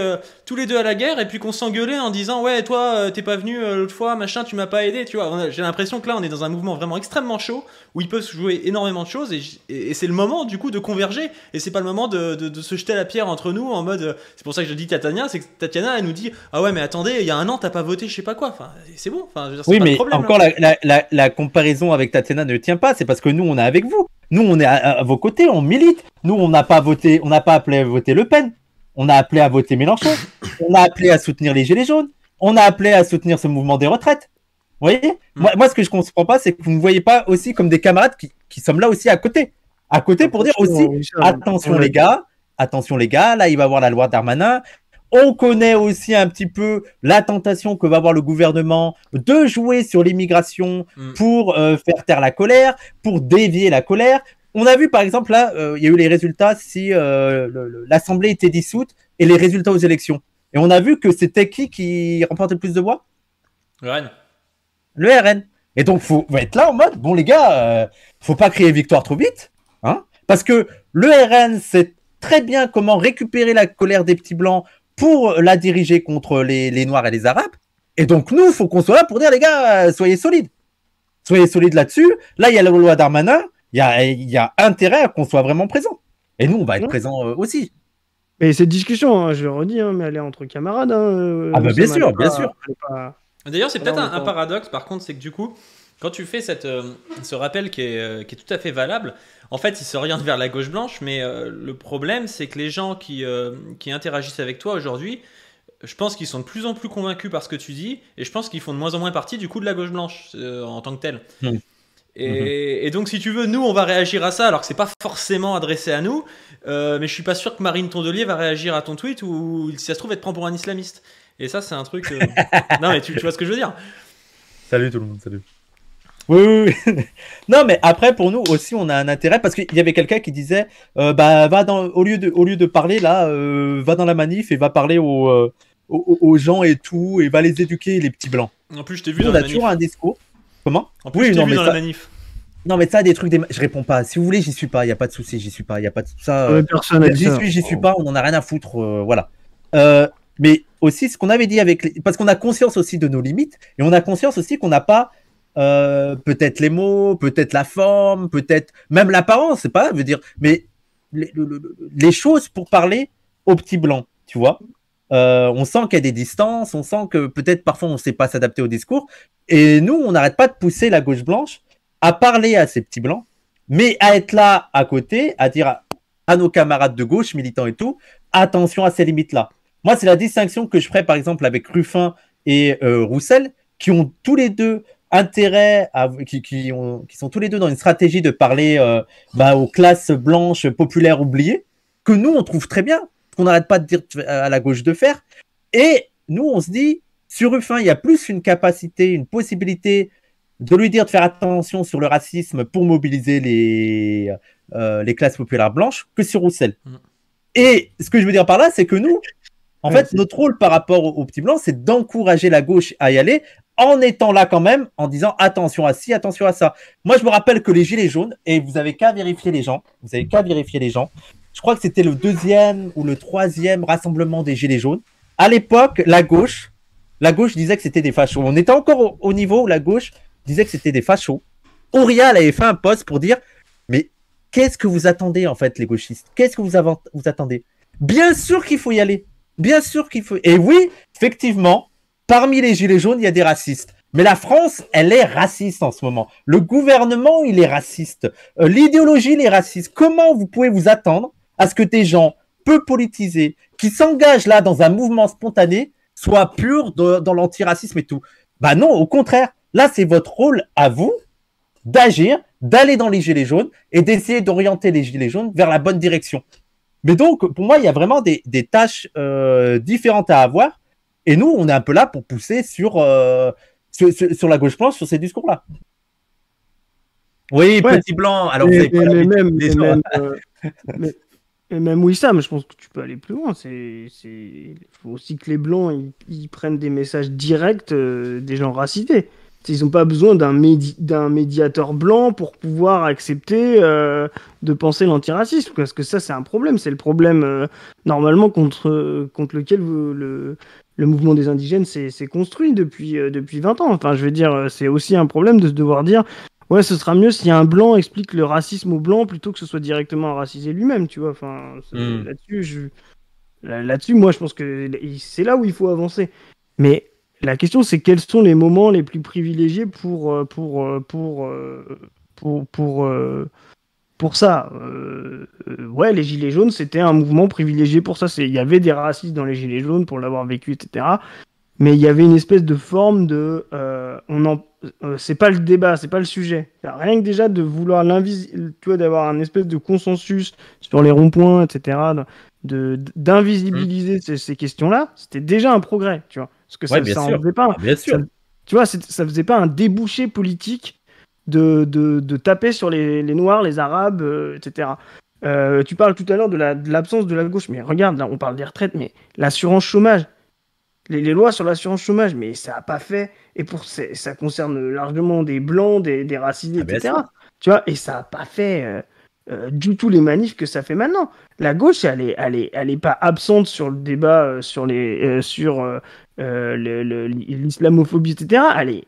tous les deux à la guerre et puis qu'on s'engueulait en disant, ouais, toi, t'es pas venu l'autre fois, machin, tu m'as pas aidé, tu vois. J'ai l'impression que là, on est dans un mouvement vraiment extrêmement chaud, où il peut se jouer énormément de choses, et c'est le moment, du coup, de converger, et c'est pas le moment de se jeter la pierre entre nous, en mode... C'est pour ça que je dis Tatiana, c'est que Tatiana, elle nous dit, ah ouais, mais attendez, il y a un an, t'as pas voté, je sais pas quoi. Enfin, c'est bon, enfin, je veux dire, c'est pas mais de problème, encore, la comparaison avec Tatiana ne tient pas, c'est parce que nous on est avec vous, nous on est à vos côtés, on milite, nous on n'a pas voté, on n'a pas appelé à voter Le Pen, on a appelé à voter Mélenchon, on a appelé à soutenir les Gilets jaunes, on a appelé à soutenir ce mouvement des retraites. Vous voyez, moi ce que je comprends pas, c'est que vous ne voyez pas aussi comme des camarades qui sommes là aussi à côté pour dire aussi, attention les gars, là il va y avoir la loi Darmanin. On connaît aussi un petit peu la tentation que va avoir le gouvernement de jouer sur l'immigration pour faire taire la colère, pour dévier la colère. On a vu par exemple là, il y a eu les résultats si l'Assemblée était dissoute et les résultats aux élections. Et on a vu que c'était qui remportait le plus de voix? Le RN. Le RN. Et donc faut être là en mode, bon les gars, faut pas crier victoire trop vite, hein, parce que le RN sait très bien comment récupérer la colère des petits blancs pour la diriger contre les Noirs et les Arabes. Et donc, nous, il faut qu'on soit là pour dire, les gars, soyez solides. Soyez solides là-dessus. Là, il y a la loi Darmanin. Il y a intérêt à qu'on soit vraiment présent. Et nous, on va être présents aussi. Mais cette discussion, hein, je le redis, hein, mais elle est entre camarades. Bien sûr, bien sûr. D'ailleurs, c'est peut-être un paradoxe, par contre, c'est que du coup, quand tu fais ce rappel qui est tout à fait valable, en fait, il s'oriente vers la gauche blanche, mais le problème, c'est que les gens qui interagissent avec toi aujourd'hui, je pense qu'ils sont de plus en plus convaincus par ce que tu dis, et je pense qu'ils font de moins en moins partie du coup de la gauche blanche en tant que telle. Et donc, si tu veux, nous, on va réagir à ça, alors que c'est pas forcément adressé à nous, mais je suis pas sûr que Marine Tondelier va réagir à ton tweet, ou si ça se trouve, elle te prend pour un islamiste. Et ça, c'est un truc... Non, mais tu vois ce que je veux dire. Salut tout le monde, salut. Oui. Non, mais après, pour nous aussi, on a un intérêt, parce qu'il y avait quelqu'un qui disait, au lieu de parler là, va dans la manif et va parler aux gens et tout, et va les éduquer, les petits blancs. En plus, je t'ai vu dans la manif. On a toujours un discours. Comment? En plus, je t'ai vu dans la manif. Non, mais ça, des trucs, je réponds pas. Si vous voulez, j'y suis pas, il y a pas de souci, j'y suis pas, il y a pas de ça. J'y suis pas, on en a rien à foutre, voilà. Mais aussi, ce qu'on avait dit parce qu'on a conscience aussi de nos limites, et on a conscience aussi qu'on n'a pas peut-être les mots, peut-être la forme, peut-être même l'apparence, c'est pas, veut dire, mais les choses pour parler aux petits blancs, tu vois. On sent qu'il y a des distances, on sent que peut-être parfois on ne sait pas s'adapter au discours. Et nous, on n'arrête pas de pousser la gauche blanche à parler à ces petits blancs, mais à être là à côté, à dire à nos camarades de gauche, militants et tout, attention à ces limites-là. Moi, c'est la distinction que je ferais par exemple avec Ruffin et Roussel, qui ont tous les deux intérêt, qui sont tous les deux dans une stratégie de parler aux classes blanches populaires oubliées, que nous, on trouve très bien, qu'on n'arrête pas de dire à la gauche de faire. Et nous, on se dit, sur Ruffin, il y a plus une capacité, une possibilité de lui dire de faire attention sur le racisme pour mobiliser les classes populaires blanches que sur Roussel. Et ce que je veux dire par là, c'est que nous, en fait, notre rôle par rapport aux petits blancs, c'est d'encourager la gauche à y aller en étant là quand même, en disant attention à ci, attention à ça. Moi, je me rappelle que les Gilets jaunes, et vous avez qu'à vérifier les gens, je crois que c'était le 2e ou le 3e rassemblement des Gilets jaunes. À l'époque, la gauche disait que c'était des fachos. On était encore au niveau où la gauche disait que c'était des fachos. Aurial avait fait un post pour dire mais qu'est-ce que vous attendez en fait les gauchistes? Qu'est-ce que vous attendez? Bien sûr qu'il faut y aller. Bien sûr qu'il faut. Et oui, effectivement, parmi les Gilets jaunes, il y a des racistes. Mais la France, elle est raciste en ce moment. Le gouvernement, il est raciste. L'idéologie, il est raciste. Comment vous pouvez vous attendre à ce que des gens peu politisés, qui s'engagent là dans un mouvement spontané, soient purs dans l'antiracisme et tout? Bah non, au contraire. Là, c'est votre rôle à vous d'agir, d'aller dans les Gilets jaunes et d'essayer d'orienter les Gilets jaunes vers la bonne direction. Mais donc, pour moi, il y a vraiment des tâches différentes à avoir. Et nous, on est un peu là pour pousser sur la gauche blanche, sur ces discours-là. Oui, ouais. Petit blanc. Alors, même Wissam, je pense que tu peux aller plus loin. Il faut aussi que les blancs ils prennent des messages directs des gens racisés. Ils n'ont pas besoin d'un médiateur blanc pour pouvoir accepter de penser l'antiracisme, parce que ça, c'est un problème. C'est le problème, normalement, contre lequel le mouvement des indigènes s'est construit depuis 20 ans. Enfin, je veux dire, c'est aussi un problème de se devoir dire ouais, ce sera mieux si un blanc explique le racisme au blanc plutôt que ce soit directement un racisé lui-même, tu vois. Enfin, là-dessus, moi, je pense que c'est là où il faut avancer. Mais la question, c'est quels sont les moments les plus privilégiés pour ça. Ouais, les Gilets jaunes, c'était un mouvement privilégié pour ça. Il y avait des racistes dans les Gilets jaunes pour l'avoir vécu, etc. Mais il y avait une espèce de forme de... c'est pas le débat, c'est pas le sujet. Rien que déjà de vouloir d'avoir un espèce de consensus sur les ronds-points, etc., d'invisibiliser ces questions-là, c'était déjà un progrès, tu vois. Parce que ça en faisait pas... bien sûr. Tu vois, ça faisait pas un débouché politique de taper sur les Noirs, les Arabes, etc. Tu parles tout à l'heure de l'absence de la gauche, mais regarde, là, on parle des retraites, mais l'assurance chômage, les lois sur l'assurance chômage, mais ça n'a pas fait, et ça concerne largement des blancs, des racisés, etc. Tu vois, et ça n'a pas fait du tout les manifs que ça fait maintenant. La gauche, elle est pas absente sur le débat sur l'islamophobie, etc. Il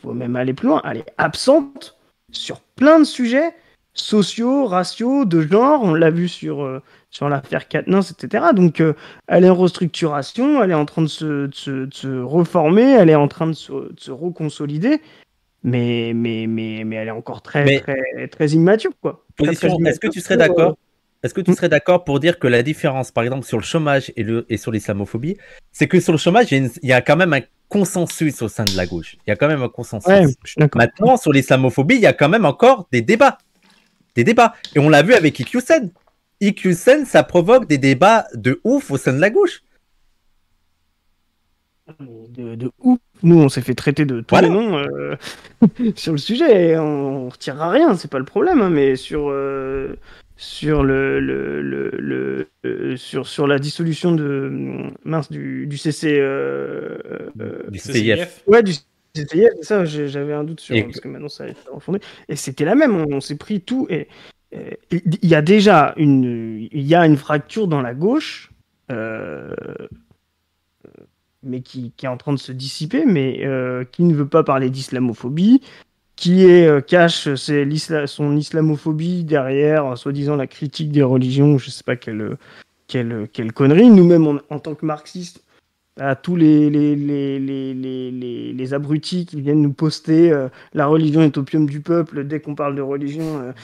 faut même aller plus loin, elle est absente sur plein de sujets sociaux, raciaux, de genre, on l'a vu sur l'affaire Quatennens, etc. Donc, elle est en restructuration, elle est en train de se reformer, elle est en train de se reconsolider, mais elle est encore très immature, quoi. Est-ce que tu serais d'accord Est-ce que tu serais d'accord pour dire que la différence, par exemple, sur le chômage et sur l'islamophobie, c'est que sur le chômage, il y a quand même un consensus au sein de la gauche. Il y a quand même un consensus. Ouais, maintenant, sur l'islamophobie, il y a quand même encore des débats. Et on l'a vu avec Iqiyoussen. Iqiyoussen, ça provoque des débats de ouf au sein de la gauche. De ouf. Nous, on s'est fait traiter de tous les noms sur le sujet. Et on retirera rien, c'est pas le problème. Hein, mais sur la dissolution du CC. Du CCIF. Ouais, du CCIF, c'est ça, j'avais un doute sur parce que maintenant ça a été refondé. Et c'était la même, on s'est pris tout. Et il y a déjà une fracture dans la gauche, mais qui est en train de se dissiper, mais qui ne veut pas parler d'islamophobie, qui cache son islamophobie derrière, soi-disant, la critique des religions, je sais pas quel quelle connerie. Nous-mêmes, en tant que marxistes, à tous les abrutis qui viennent nous poster la religion est opium du peuple dès qu'on parle de religion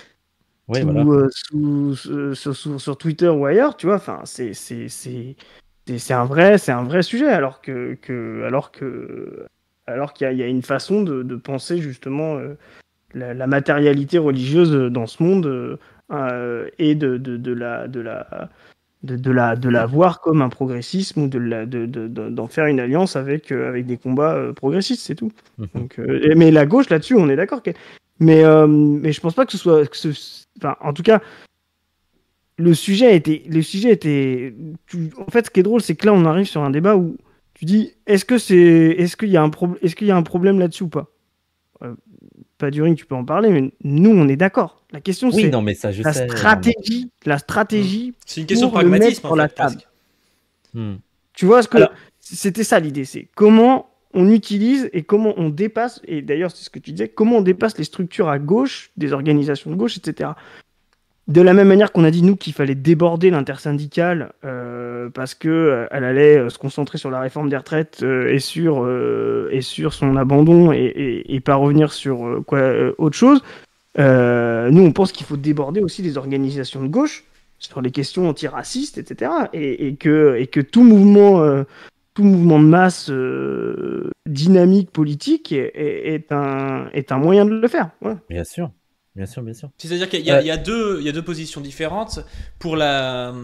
sur Twitter ou ailleurs, tu vois. Enfin, c'est un vrai sujet, alors qu'il y a une façon de penser justement la matérialité religieuse dans ce monde et de la voir comme un progressisme ou d'en faire une alliance avec des combats progressistes, c'est tout. Donc, mais la gauche, là-dessus, on est d'accord. Mais je pense pas que ce soit... Enfin, en tout cas, le sujet était... En fait, ce qui est drôle, c'est que là, on arrive sur un débat où tu dis, est-ce qu'il y a un problème là-dessus ou pas? Paduring, tu peux en parler, mais nous, on est d'accord. La question, Oui, c'est non, mais ça, je la sais. stratégie. C'est une question de pour le mettre pragmatisme, sur en la fait, table. presque. Tu vois, Alors- c'était ça l'idée, c'est comment on utilise et comment on dépasse, et d'ailleurs c'est ce que tu disais, comment on dépasse les structures à gauche, des organisations de gauche, etc. De la même manière qu'on a dit, nous, qu'il fallait déborder l'intersyndicale parce qu'elle allait se concentrer sur la réforme des retraites et sur son abandon et pas revenir sur autre chose. Nous, on pense qu'il faut déborder aussi les organisations de gauche sur les questions antiracistes, etc. Et que tout mouvement de masse dynamique politique est un moyen de le faire. Voilà. Bien sûr. Bien sûr, bien sûr. C'est-à-dire qu'il y a deux positions différentes pour la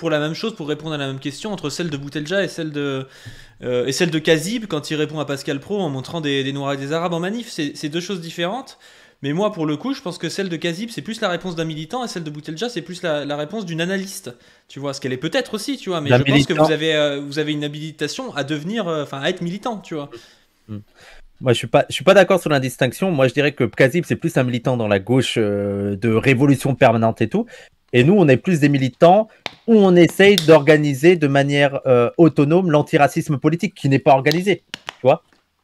même chose, pour répondre à la même question, entre celle de Boutelja et celle de Kazib quand il répond à Pascal Praud en montrant des Noirs et des Arabes en manif. C'est deux choses différentes. Mais moi, pour le coup, je pense que celle de Kazib, c'est plus la réponse d'un militant, et celle de Boutelja, c'est plus la réponse d'une analyste. Tu vois, ce qu'elle est peut-être aussi, tu vois. Mais je pense que vous avez une habilitation à devenir, à être militant, tu vois. Moi, je suis pas d'accord sur la distinction. Moi, je dirais que Kazib, c'est plus un militant dans la gauche de révolution permanente et tout. Et nous, on est plus des militants où on essaye d'organiser de manière autonome l'antiracisme politique qui n'est pas organisé. Tu vois.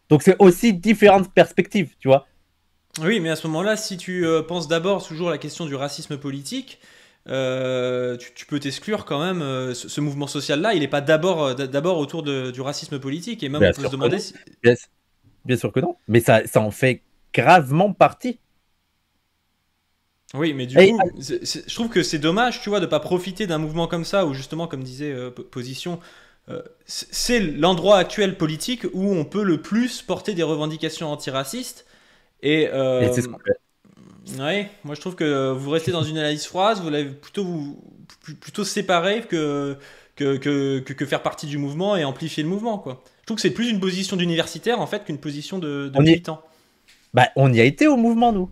Donc, c'est aussi différentes perspectives, tu vois. Oui, mais à ce moment-là, si tu penses d'abord toujours à la question du racisme politique, tu peux t'exclure quand même. Ce mouvement social-là, il n'est pas d'abord autour du racisme politique. Et même Bien on peut se sûr que demander non. si... Bien sûr que non. Mais ça en fait gravement partie. Oui, mais du coup, je trouve que c'est dommage, tu vois, de pas profiter d'un mouvement comme ça, où justement, comme disait Position, c'est l'endroit actuel politique où on peut le plus porter des revendications antiracistes. Et c'est ce qu'on fait. ouais, moi je trouve que vous restez dans une analyse froide, vous l'avez plutôt séparé que faire partie du mouvement et amplifier le mouvement, quoi. Je trouve que c'est plus une position d'universitaire en fait qu'une position de militant. On y a été au mouvement, nous.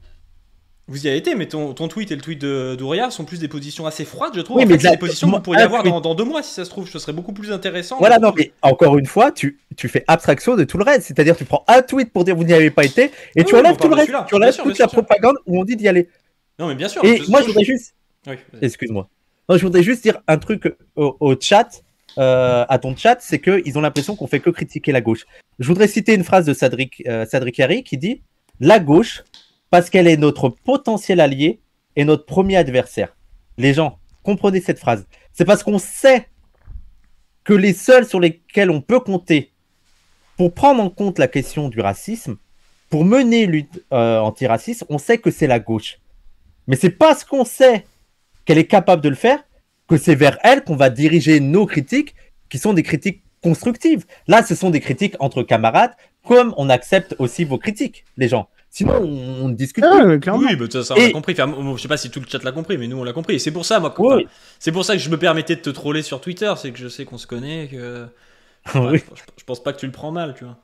Vous y avez été, mais ton tweet et le tweet d'Ouria sont plus des positions assez froides, je trouve. Oui, en mais fait, c'est des positions que vous pourriez avoir tweet... dans 2 mois, si ça se trouve. Ce serait beaucoup plus intéressant. Voilà, non, mais encore une fois, tu fais abstraction de tout le reste. C'est-à-dire, tu prends un tweet pour dire vous n'y avez pas été, et tu enlèves tout le reste. Tu enlèves toute la propagande où on dit d'y aller. Non, mais bien sûr. Et moi, je voudrais juste... Oui, excuse-moi. Non, je voudrais juste dire un truc au chat, à ton chat, c'est qu'ils ont l'impression qu'on fait que critiquer la gauche. Je voudrais citer une phrase de Sadric Harry qui dit « La gauche, parce qu'elle est notre potentiel allié et notre premier adversaire. » Les gens, comprenez cette phrase. C'est parce qu'on sait que les seuls sur lesquels on peut compter pour prendre en compte la question du racisme, pour mener lutte antiraciste, on sait que c'est la gauche. Mais c'est parce qu'on sait qu'elle est capable de le faire que c'est vers elle qu'on va diriger nos critiques, qui sont des critiques constructives. Là, ce sont des critiques entre camarades, comme on accepte aussi vos critiques, les gens. Sinon, on discute plus. Clairement. Oui, bah ça on l'a compris. Enfin, je sais pas si tout le chat l'a compris, mais nous on l'a compris. Et c'est pour ça, moi, c'est pour ça que je me permettais de te troller sur Twitter, c'est que je sais qu'on se connaît, que Oui. je pense pas que tu le prends mal, tu vois.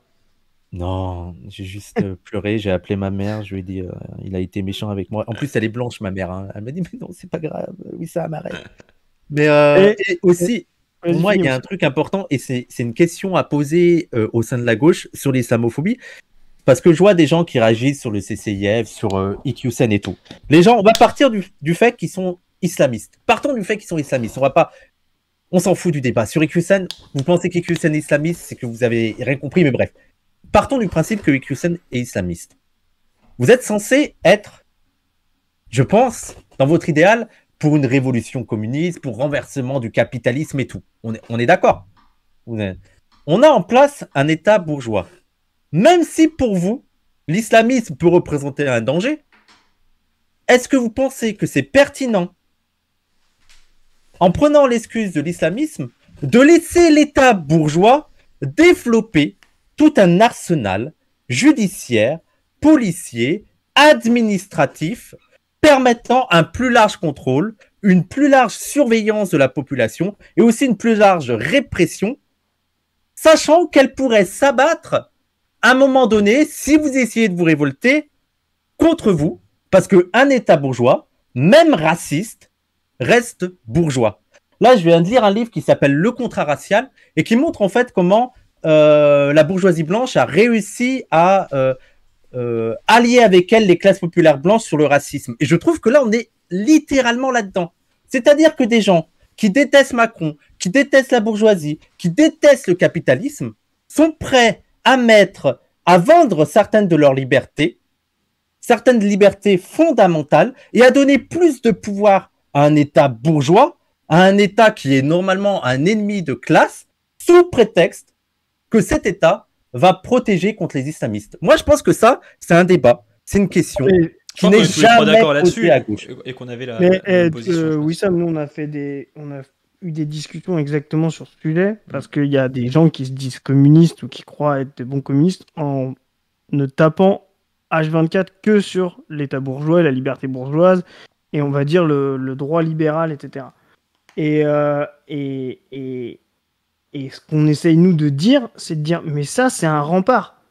Non, j'ai juste pleuré, j'ai appelé ma mère, je lui ai dit, il a été méchant avec moi. En plus, elle est blanche, ma mère. Hein. Elle m'a dit, mais non, c'est pas grave, oui, ça m'arrête. Mais et aussi, pour moi, il y a un truc important, et c'est une question à poser au sein de la gauche sur l'islamophobie. Parce que je vois des gens qui réagissent sur le CCIF, sur IQCN et tout. Les gens, on va partir du fait qu'ils sont islamistes. Partons du fait qu'ils sont islamistes. On s'en fout du débat. Sur IQCN, vous pensez qu'IQCN est islamiste, c'est que vous avez rien compris, mais bref. Partons du principe que IQCN est islamiste. Vous êtes censé être, je pense, dans votre idéal, pour une révolution communiste, pour renversement du capitalisme et tout. On est d'accord. On a en place un État bourgeois. Même si pour vous, l'islamisme peut représenter un danger, est-ce que vous pensez que c'est pertinent, en prenant l'excuse de l'islamisme, de laisser l'État bourgeois développer tout un arsenal judiciaire, policier, administratif, permettant un plus large contrôle, une plus large surveillance de la population et aussi une plus large répression, sachant qu'elle pourrait s'abattre à un moment donné si vous essayez de vous révolter contre vous, parce qu'un État bourgeois, même raciste, reste bourgeois. Là, je viens de lire un livre qui s'appelle Le contrat racial et qui montre en fait comment la bourgeoisie blanche a réussi à allier avec elle les classes populaires blanches sur le racisme. Et je trouve que là, on est littéralement là-dedans. C'est-à-dire que des gens qui détestent Macron, qui détestent la bourgeoisie, qui détestent le capitalisme, sont prêts à vendre certaines de leurs libertés, certaines libertés fondamentales, et à donner plus de pouvoir à un État bourgeois, à un État qui est normalement un ennemi de classe, sous prétexte que cet État va protéger contre les islamistes. Moi, je pense que ça, c'est un débat, c'est une question qui n'est jamais posée à gauche. Et qu'on avait la position. Oui, Sam, nous, on a eu des discussions exactement sur ce sujet, parce qu'il y a des gens qui se disent communistes ou qui croient être des bons communistes en ne tapant H24 que sur l'État bourgeois et la liberté bourgeoise, et on va dire le droit libéral, etc. Et ce qu'on essaye, nous, de dire, c'est de dire, mais ça, c'est un rempart.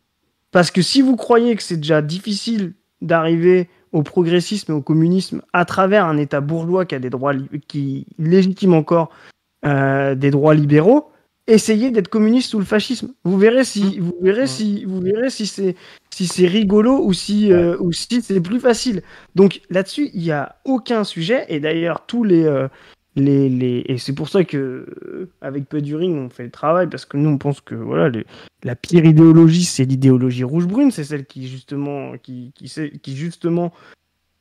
Parce que si vous croyez que c'est déjà difficile d'arriver au progressisme et au communisme à travers un État bourgeois qui a des droits, qui légitime encore des droits libéraux, essayez d'être communiste sous le fascisme. Vous verrez si c'est rigolo ou si c'est plus facile. Donc là-dessus, il n'y a aucun sujet. Et d'ailleurs, tous et c'est pour ça que avec Peduring on fait le travail, parce que nous on pense que voilà, la pire idéologie, c'est l'idéologie rouge-brune, c'est celle qui justement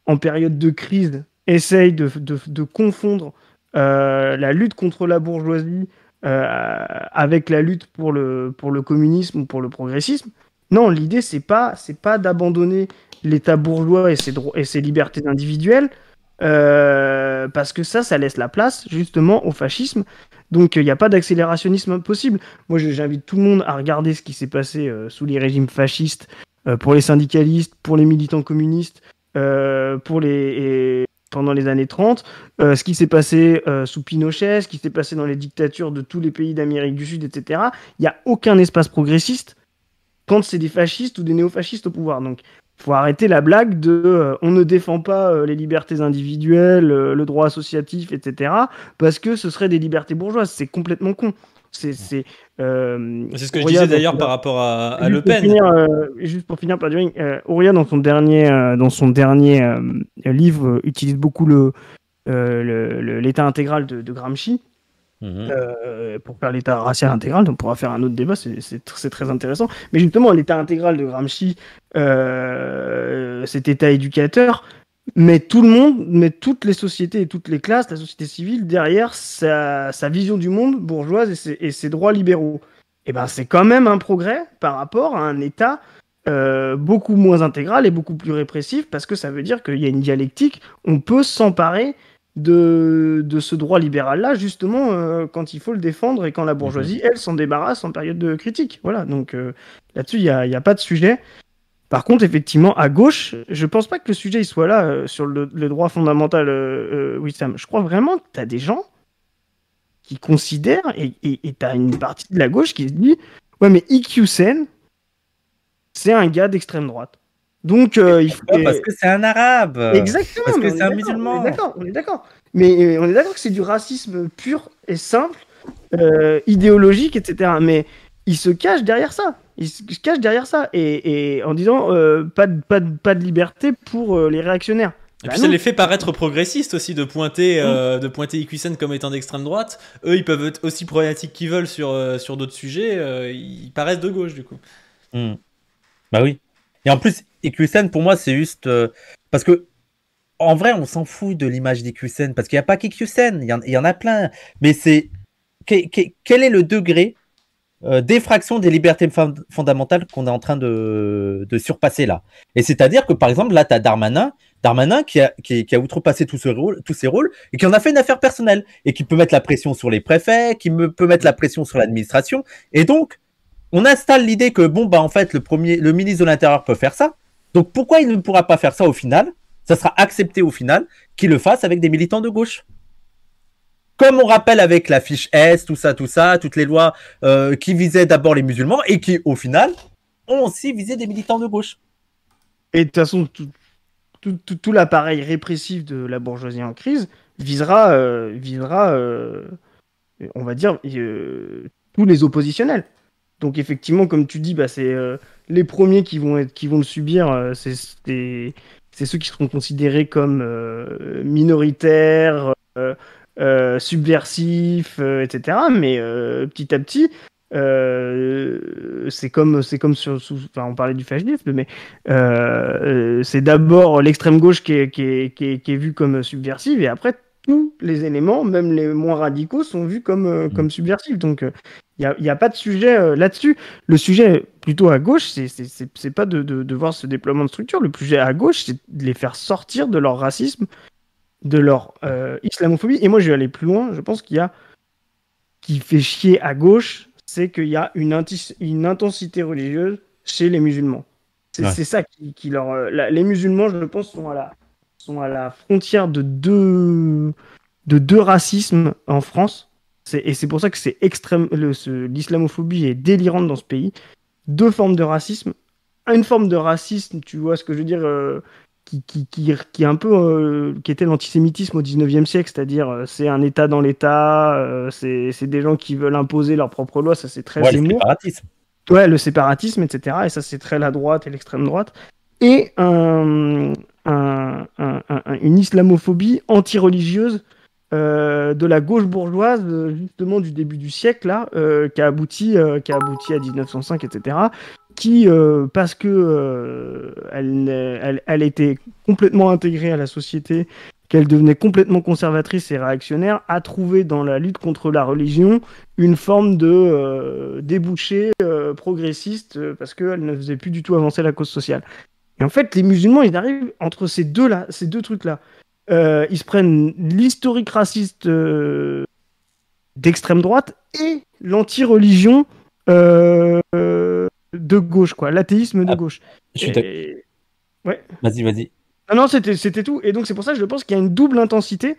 en période de crise essaye de confondre la lutte contre la bourgeoisie avec la lutte pour le communisme ou pour le progressisme. Non, l'idée c'est pas d'abandonner l'État bourgeois et ses libertés individuelles. Parce que ça laisse la place justement au fascisme, donc il n'y a pas d'accélérationnisme possible. Moi j'invite tout le monde à regarder ce qui s'est passé sous les régimes fascistes, pour les syndicalistes, pour les militants communistes, pendant les années 30, ce qui s'est passé sous Pinochet, ce qui s'est passé dans les dictatures de tous les pays d'Amérique du Sud, etc. Il n'y a aucun espace progressiste quand c'est des fascistes ou des néofascistes au pouvoir. Donc faut arrêter la blague de on ne défend pas les libertés individuelles, le droit associatif, etc. parce que ce serait des libertés bourgeoises. C'est complètement con. C'est ce que je disais d'ailleurs par rapport à Le Pen. Juste pour finir, Ouria, dans son dernier livre, utilise beaucoup l'état intégral de Gramsci. Pour faire l'état racial intégral, on pourra faire un autre débat, c'est très intéressant. Mais justement, l'état intégral de Gramsci, cet état éducateur, met tout le monde, met toutes les sociétés et toutes les classes, la société civile, derrière sa vision du monde bourgeoise et ses droits libéraux. Et ben, c'est quand même un progrès par rapport à un état beaucoup moins intégral et beaucoup plus répressif, parce que ça veut dire qu'il y a une dialectique, on peut s'emparer de ce droit libéral-là, justement, quand il faut le défendre et quand la bourgeoisie, elle, s'en débarrasse en période de critique. Voilà, donc là-dessus, il n'y a pas de sujet. Par contre, effectivement, à gauche, je pense pas que le sujet il soit là sur le droit fondamental, Wissam. Je crois vraiment que tu as des gens qui considèrent, et tu as une partie de la gauche qui se dit « Ouais, mais Iqiyoussen, c'est un gars d'extrême droite. » Donc, parce que c'est un arabe. Exactement. Parce que c'est un musulman. On est d'accord. Mais on est d'accord que c'est du racisme pur et simple, idéologique, etc. Mais il se cache derrière ça. Et en disant pas de liberté pour les réactionnaires. Et puis ça les fait paraître progressistes aussi de pointer Iqiyoussen comme étant d'extrême droite. Eux, ils peuvent être aussi problématiques qu'ils veulent sur d'autres sujets. Ils paraissent de gauche du coup. Bah oui. Et en plus, Iqiyoussen, pour moi, c'est juste parce que en vrai, on s'en fout de l'image d'Ikusen parce qu'il n'y a pas qu'Ikusen, il y en a plein. Mais c'est quel est le degré d'effraction des libertés fondamentales qu'on est en train de surpasser là? Et c'est-à-dire que par exemple, là, tu as Darmanin qui a outrepassé tous ses rôles et qui en a fait une affaire personnelle et qui peut mettre la pression sur les préfets, peut mettre la pression sur l'administration. Et donc, on installe l'idée que bon, bah en fait, le ministre de l'Intérieur peut faire ça. Donc pourquoi il ne pourra pas faire ça au final? Ça sera accepté au final qu'il le fasse avec des militants de gauche. Comme on rappelle avec la fiche S, tout ça, toutes les lois qui visaient d'abord les musulmans et qui, au final, ont aussi visé des militants de gauche. Et de toute façon, tout l'appareil répressif de la bourgeoisie en crise visera, on va dire, tous les oppositionnels. Donc effectivement, comme tu dis, bah, c'est les premiers qui vont le subir, c'est ceux qui seront considérés comme minoritaires, subversifs, etc. Mais petit à petit, c'est comme enfin, on parlait du fascisme, mais c'est d'abord l'extrême gauche qui est vue comme subversive, et après tous les éléments, même les moins radicaux, sont vus comme subversifs. Donc il n'y a pas de sujet là-dessus. Le sujet plutôt à gauche, c'est pas de voir ce déploiement de structure. Le sujet à gauche, c'est de les faire sortir de leur racisme, de leur islamophobie. Et moi, je vais aller plus loin. Je pense qui fait chier à gauche, c'est qu'il y a une intensité religieuse chez les musulmans. C'est ça qui leur... les musulmans, je pense, sont à la frontière de deux racismes en France. Et c'est pour ça que c'est extrême. L'islamophobie est délirante dans ce pays. Deux formes de racisme. Une forme de racisme, tu vois ce que je veux dire, qui est un peu qui était l'antisémitisme au 19e siècle, c'est-à-dire c'est un État dans l'État, c'est des gens qui veulent imposer leurs propres lois, ça c'est très Zemmour. Le séparatisme. Ouais, le séparatisme, etc. Et ça c'est très la droite et l'extrême droite. Et une islamophobie anti-religieuse de la gauche bourgeoise, justement du début du siècle, là, qui a abouti à 1905, etc., qui, parce que elle était complètement intégrée à la société, qu'elle devenait complètement conservatrice et réactionnaire, a trouvé dans la lutte contre la religion une forme de débouché progressiste, parce qu'elle ne faisait plus du tout avancer la cause sociale. Et en fait, les musulmans, ils arrivent entre ces deux trucs-là. Ils se prennent l'historique raciste d'extrême droite et l'anti-religion de gauche, quoi, l'athéisme de gauche. Je suis d'accord. Ouais. Vas-y. Non, c'était tout. Et donc, c'est pour ça que je pense qu'il y a une double intensité.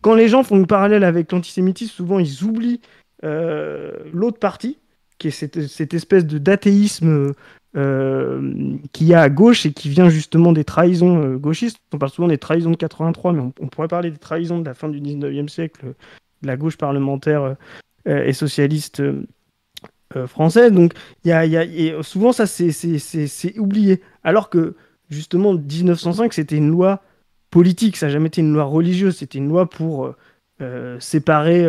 Quand les gens font le parallèle avec l'antisémitisme, souvent, ils oublient l'autre partie, qui est cette espèce d'athéisme qu'il y a à gauche et qui vient justement des trahisons gauchistes. On parle souvent des trahisons de 83, mais on pourrait parler des trahisons de la fin du 19e siècle, de la gauche parlementaire et socialiste française. Donc, et souvent, ça, c'est oublié. Alors que, justement, 1905, c'était une loi politique, ça n'a jamais été une loi religieuse, c'était une loi pour séparer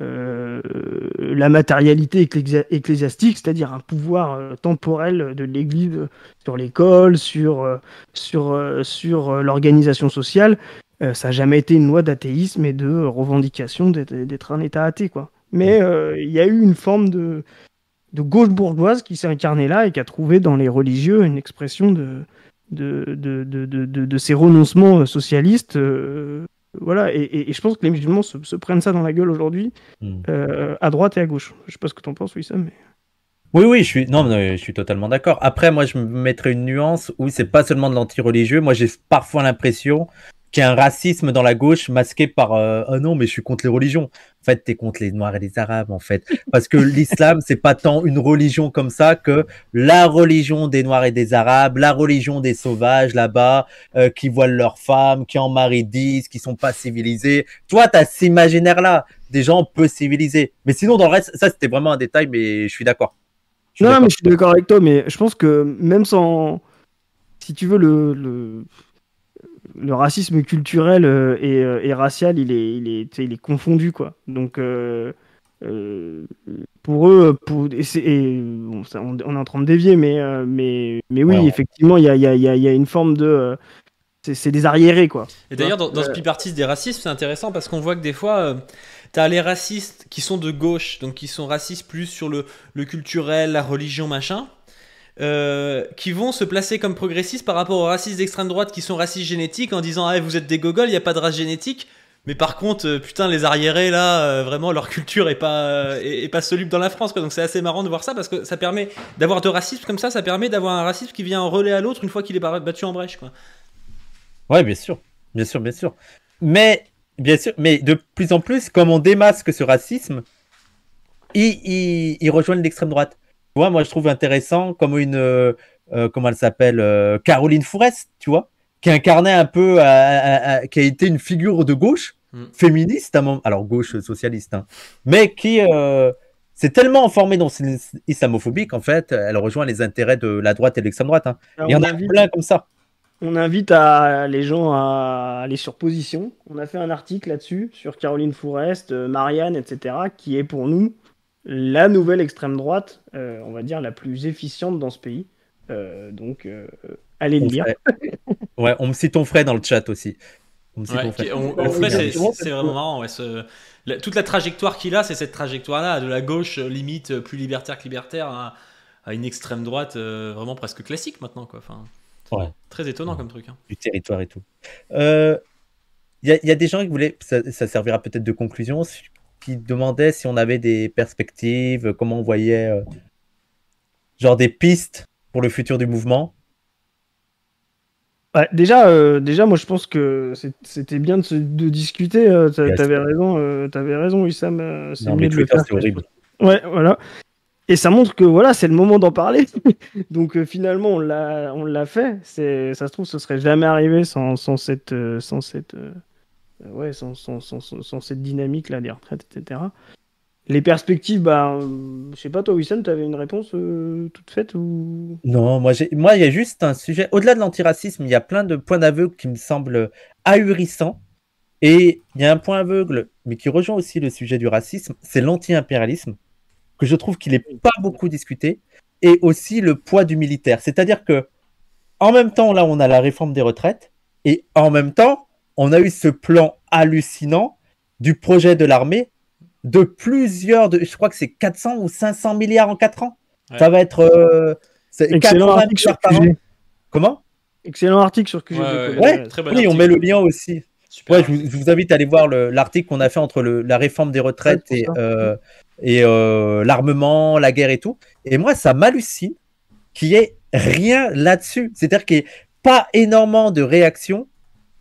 la matérialité ecclésiastique, c'est-à-dire un pouvoir temporel de l'Église sur l'école, sur l'organisation sociale. Ça n'a jamais été une loi d'athéisme et de revendication d'être un État athée, quoi. Mais il y a eu une forme de gauche bourgeoise qui s'est incarnée là et qui a trouvé dans les religieux une expression de ces renoncements socialistes. Voilà, et je pense que les musulmans se prennent ça dans la gueule aujourd'hui, à droite et à gauche. Je sais pas ce que t'en penses, Wissam, mais... Oui, je suis totalement d'accord. Après, moi, je me mettrais une nuance où c'est pas seulement de l'anti-religieux. Moi, j'ai parfois l'impression qu'il y a un racisme dans la gauche masqué par ah non, mais je suis contre les religions. En fait, t'es contre les Noirs et les Arabes, en fait. Parce que l'islam, c'est pas tant une religion comme ça que la religion des Noirs et des Arabes, la religion des sauvages là-bas, qui voilent leurs femmes, qui en marient 10, qui sont pas civilisés. Toi, t'as cet imaginaire-là, des gens peu civilisés. Mais sinon, dans le reste, ça, c'était vraiment un détail, mais je suis d'accord. Non, mais je suis d'accord avec toi, mais je pense que même sans... Si tu veux, le racisme culturel et racial, il est confondu, quoi. Donc, pour eux, on est en train de dévier, mais oui, Ouais. effectivement, il y a une forme de c'est des arriérés, quoi. Et d'ailleurs, dans ce bipartisme des racistes, c'est intéressant parce qu'on voit que des fois, t'as les racistes qui sont de gauche, donc qui sont racistes plus sur le culturel, la religion, machin, qui vont se placer comme progressistes par rapport aux racistes d'extrême droite qui sont racistes génétiques en disant ah vous êtes des gogoles, il n'y a pas de race génétique. Mais par contre, putain, les arriérés là, vraiment leur culture est pas soluble dans la France, quoi. Donc c'est assez marrant de voir ça parce que ça permet d'avoir de racisme comme ça permet d'avoir un racisme qui vient en relais à l'autre une fois qu'il est battu en brèche, quoi. Ouais, bien sûr, bien sûr, bien sûr. Mais bien sûr, mais de plus en plus, comme on démasque ce racisme, ils rejoignent l'extrême droite. Tu vois, moi je trouve intéressant comme comment elle s'appelle, Caroline Fourest, tu vois, qui incarnait un peu, qui a été une figure de gauche, féministe, alors gauche socialiste, hein, mais qui s'est enfermée formée dans islamophobique, en fait, elle rejoint les intérêts de la droite et de l'extrême droite. Hein. Il y en a plein comme ça. On invite les gens à aller sur Position. On a fait un article là-dessus, sur Caroline Fourest, Marianne, etc., qui est pour nous la nouvelle extrême droite, on va dire la plus efficiente dans ce pays. Donc, allez le lire. Ouais, on me cite ton frère dans le chat aussi. C'est vraiment marrant. Ouais, toute la trajectoire qu'il a, c'est cette trajectoire-là, de la gauche limite plus libertaire que libertaire à une extrême droite vraiment presque classique maintenant, quoi. Enfin, ouais. Très étonnant comme truc. Hein. Du territoire et tout. Il y a des gens qui voulaient, ça servira peut-être de conclusion, qui demandaient si on avait des perspectives, comment on voyait genre des pistes pour le futur du mouvement. Ouais, déjà, moi je pense que c'était bien de discuter. T'avais raison, Wissam. C'est mieux de le faire. C'est horrible. Ouais, voilà. Et ça montre que voilà, c'est le moment d'en parler. Donc finalement, on l'a fait. Ça se trouve, ce serait jamais arrivé sans cette dynamique là des retraites, etc. Les perspectives, je sais pas, toi, Wissam, tu avais une réponse toute faite ou... Non, moi, il y a juste un sujet. Au-delà de l'antiracisme, il y a plein de points d'aveugle qui me semblent ahurissants. Et il y a un point aveugle, mais qui rejoint aussi le sujet du racisme, c'est l'anti-impérialisme, que je trouve qu'il n'est pas beaucoup discuté, et aussi le poids du militaire. C'est-à-dire que, en même temps, là, on a la réforme des retraites, et en même temps, on a eu ce plan hallucinant du projet de l'armée de je crois que c'est 400 ou 500 milliards en 4 ans. Ouais. Ça va être excellent article sur QG. Comment? Excellent article sur QG. Ouais, très bon article. On met le lien aussi. Ouais, je vous invite à aller voir l'article qu'on a fait entre la réforme des retraites et l'armement, la guerre et tout. Et moi, ça m'hallucine qu'il n'y ait rien là-dessus. C'est-à-dire qu'il n'y ait pas énormément de réactions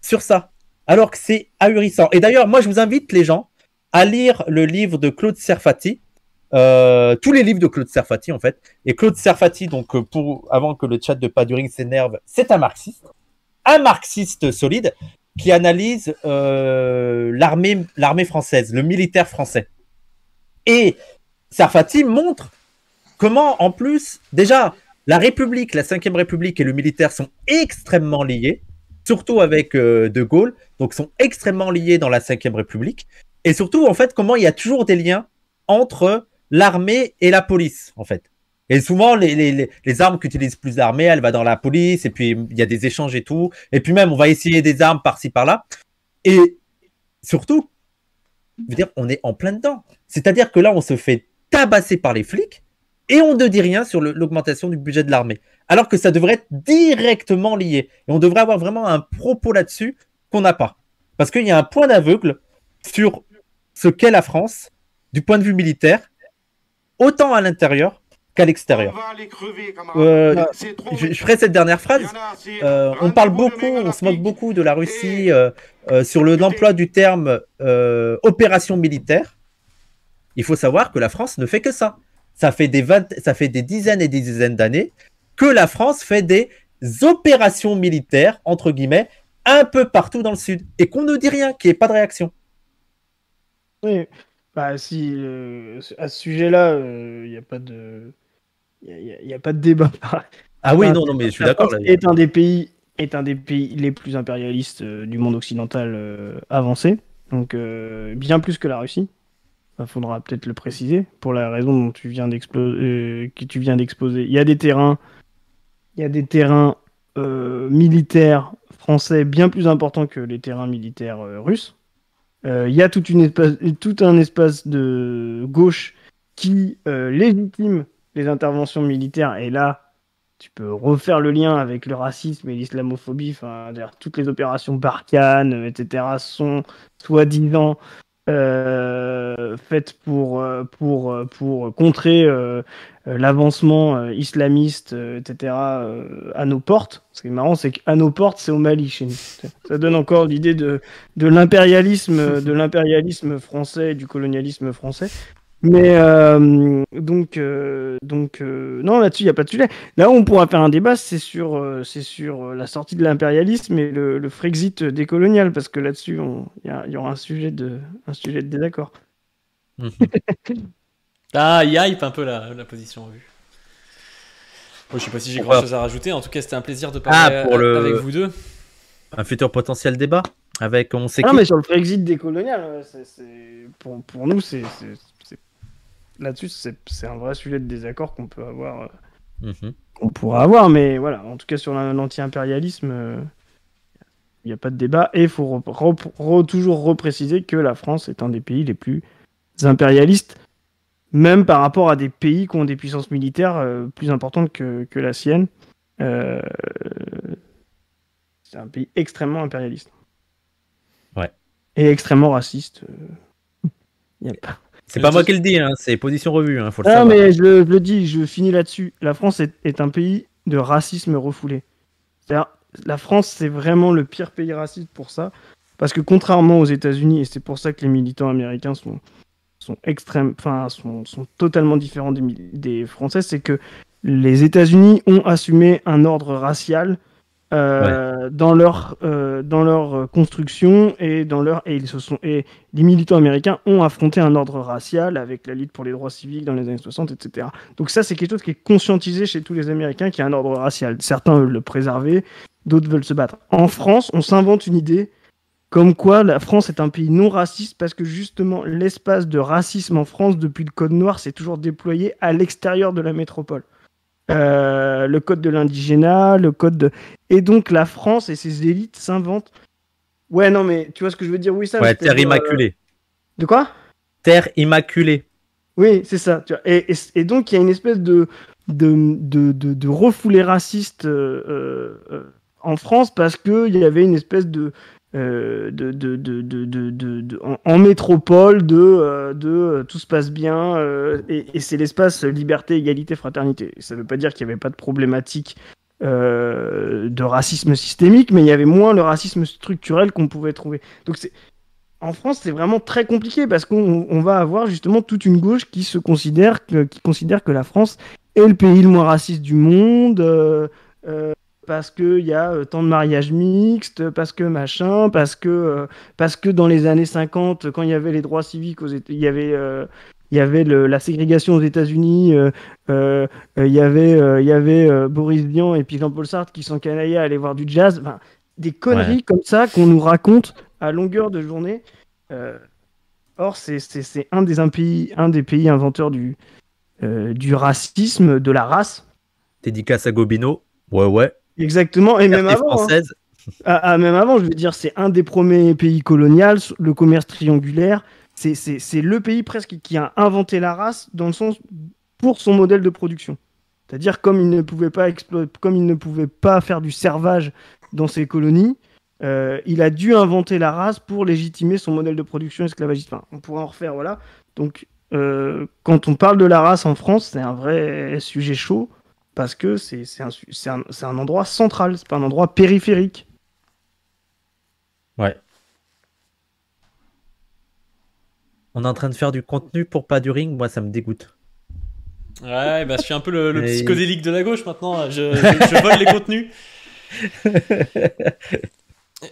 sur ça. Alors que c'est ahurissant. Et d'ailleurs, moi, je vous invite les gens à lire le livre de Claude Serfati, tous les livres de Claude Serfati en fait. Et Claude Serfati, donc avant que le chat de Paduring s'énerve, c'est un marxiste solide qui analyse l'armée française, le militaire français. Et Serfati montre comment, en plus, déjà, la République, la 5e République et le militaire sont extrêmement liés, surtout avec De Gaulle, donc sont extrêmement liés dans la 5e République. Et surtout, en fait, comment il y a toujours des liens entre l'armée et la police, en fait. Et souvent, les armes qu'utilise plus l'armée, elle va dans la police, et puis il y a des échanges et tout. Et puis même, on va essayer des armes par-ci, par-là. Et surtout, je veux dire, on est en plein dedans. C'est-à-dire que là, on se fait tabasser par les flics, et on ne dit rien sur l'augmentation du budget de l'armée. Alors que ça devrait être directement lié. Et on devrait avoir vraiment un propos là-dessus qu'on n'a pas. Parce qu'il y a un point d'aveugle sur ce qu'est la France, du point de vue militaire, autant à l'intérieur qu'à l'extérieur. Je ferai cette dernière phrase. On parle beaucoup, on se moque beaucoup de la Russie sur l'emploi du terme opération militaire. Il faut savoir que la France ne fait que ça. Ça fait des dizaines et des dizaines d'années que la France fait des opérations militaires, entre guillemets, un peu partout dans le Sud. Et qu'on ne dit rien, qu'il n'y ait pas de réaction. Oui, à ce sujet-là, il n'y a pas de, y a pas de débat. Ah oui, non, mais je suis d'accord. Est un des pays les plus impérialistes du monde occidental avancé, donc bien plus que la Russie. Il faudra peut-être le préciser pour la raison dont que tu viens d'exposer. Il y a des terrains militaires français bien plus important que les terrains militaires russes. Il y a tout un espace de gauche qui légitime les interventions militaires. Et là, tu peux refaire le lien avec le racisme et l'islamophobie. Enfin, toutes les opérations Barkhane, etc., sont soi-disant faites pour contrer l'avancement islamiste, etc., à nos portes. Ce qui est marrant, c'est qu'à nos portes, c'est au Mali chez nous. Ça donne encore l'idée de l'impérialisme français et du colonialisme français. Mais non, là-dessus, il n'y a pas de sujet. Là où on pourra faire un débat, c'est sur la sortie de l'impérialisme et le Frexit décolonial, parce que là-dessus, il y aura un sujet de désaccord. Ah, il hype un peu la position revue. Bon, je sais pas si j'ai grand chose à rajouter. En tout cas, c'était un plaisir de parler avec vous deux. Un futur potentiel débat avec on sait qui. Non, mais sur le Frexit décolonial, pour nous, là-dessus, c'est un vrai sujet de désaccord qu'on peut avoir, qu'on pourra avoir, mais voilà, en tout cas sur l'anti-impérialisme, il n'y a pas de débat, et il faut toujours repréciser que la France est un des pays les plus impérialistes, même par rapport à des pays qui ont des puissances militaires plus importantes que la sienne. C'est un pays extrêmement impérialiste. Ouais. Et extrêmement raciste. Il n'y a pas... C'est pas moi qui le dis, hein, c'est position revue, hein, faut le savoir. Mais je le dis, je finis là-dessus. La France est un pays de racisme refoulé. C'est-à-dire, la France, c'est vraiment le pire pays raciste pour ça. Parce que contrairement aux États-Unis, et c'est pour ça que les militants américains sont totalement différents des Français, c'est que les États-Unis ont assumé un ordre racial dans leur construction et les militants américains ont affronté un ordre racial avec la lutte pour les droits civiques dans les années 60, etc. Donc ça, c'est quelque chose qui est conscientisé chez tous les Américains, qu'il y a un ordre racial. Certains veulent le préserver, d'autres veulent se battre. En France, on s'invente une idée comme quoi la France est un pays non raciste parce que justement l'espace de racisme en France depuis le Code noir s'est toujours déployé à l'extérieur de la métropole. Le code de l'indigénat, et donc la France et ses élites s'inventent. Ouais, non, mais tu vois ce que je veux dire, oui, ça. Ouais, terre immaculée. De quoi? Terre immaculée. Oui, c'est ça. Tu vois. Et donc il y a une espèce de refoulé raciste en France parce que il y avait une espèce en métropole tout se passe bien et c'est l'espace liberté, égalité, fraternité. Ça veut pas dire qu'il n'y avait pas de problématique de racisme systémique, mais il y avait moins le racisme structurel qu'on pouvait trouver. Donc en France, c'est vraiment très compliqué parce qu'on va avoir justement toute une gauche qui considère que la France est le pays le moins raciste du monde. Parce qu'il y a tant de mariages mixtes, parce que machin, parce que dans les années 50, quand il y avait les droits civiques, il y avait la ségrégation aux États-Unis, il y avait Boris Vian et puis Jean-Paul Sartre qui s'encanaillaient à aller voir du jazz. Enfin, des conneries comme ça qu'on nous raconte à longueur de journée. Or, c'est un des pays inventeurs du racisme, de la race. Dédicace à Gobineau. Ouais. Exactement, et même avant, française. Même avant, je veux dire, c'est un des premiers pays coloniaux, le commerce triangulaire, c'est le pays presque qui a inventé la race dans le sens pour son modèle de production. C'est-à-dire comme il ne pouvait pas faire du servage dans ses colonies, il a dû inventer la race pour légitimer son modèle de production esclavagiste. Enfin, on pourra en refaire, voilà. Donc, quand on parle de la race en France, c'est un vrai sujet chaud. Parce que c'est un endroit central, c'est pas un endroit périphérique. Ouais. On est en train de faire du contenu pour pas du ring, moi ça me dégoûte. Ouais, bah je suis un peu le psychodélique de la gauche maintenant, je vole les contenus.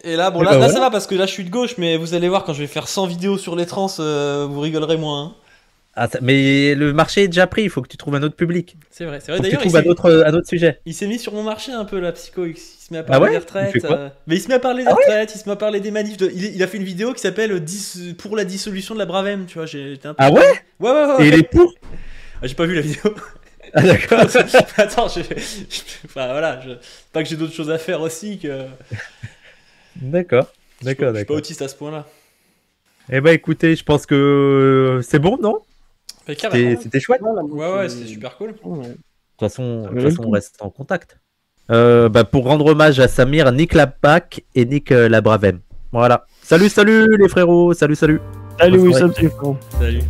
Et là, bon, là ça va parce que là je suis de gauche, mais vous allez voir quand je vais faire 100 vidéos sur les trans, vous rigolerez moins. Hein. Ah, mais le marché est déjà pris, il faut que tu trouves un autre public. C'est vrai. D'ailleurs, tu trouves un autre sujet. Il s'est mis sur mon marché un peu, la psycho. Il se met à parler des retraites. Mais il se met à parler des retraites, il se met à parler des manifs. Il a fait une vidéo qui s'appelle pour la dissolution de la Bravem, tu vois. J'étais un peu... Ah ouais? Ouais. Et il est pour? J'ai pas vu la vidéo. Ah d'accord. Attends, enfin voilà, pas que j'ai d'autres choses à faire aussi que. D'accord. Je suis pas autiste à ce point-là. Eh ben écoutez, je pense que c'est bon, non? Mais carrément. C'était chouette. Ouais, c'était super cool. De toute façon, valait le on coup. reste en contact. Pour rendre hommage à Samir, Nick Lapac et Nick Labravem. Voilà. Salut les frérots. Salut. Allez, Bonne oui, soirée. ça, c'est fort. Salut.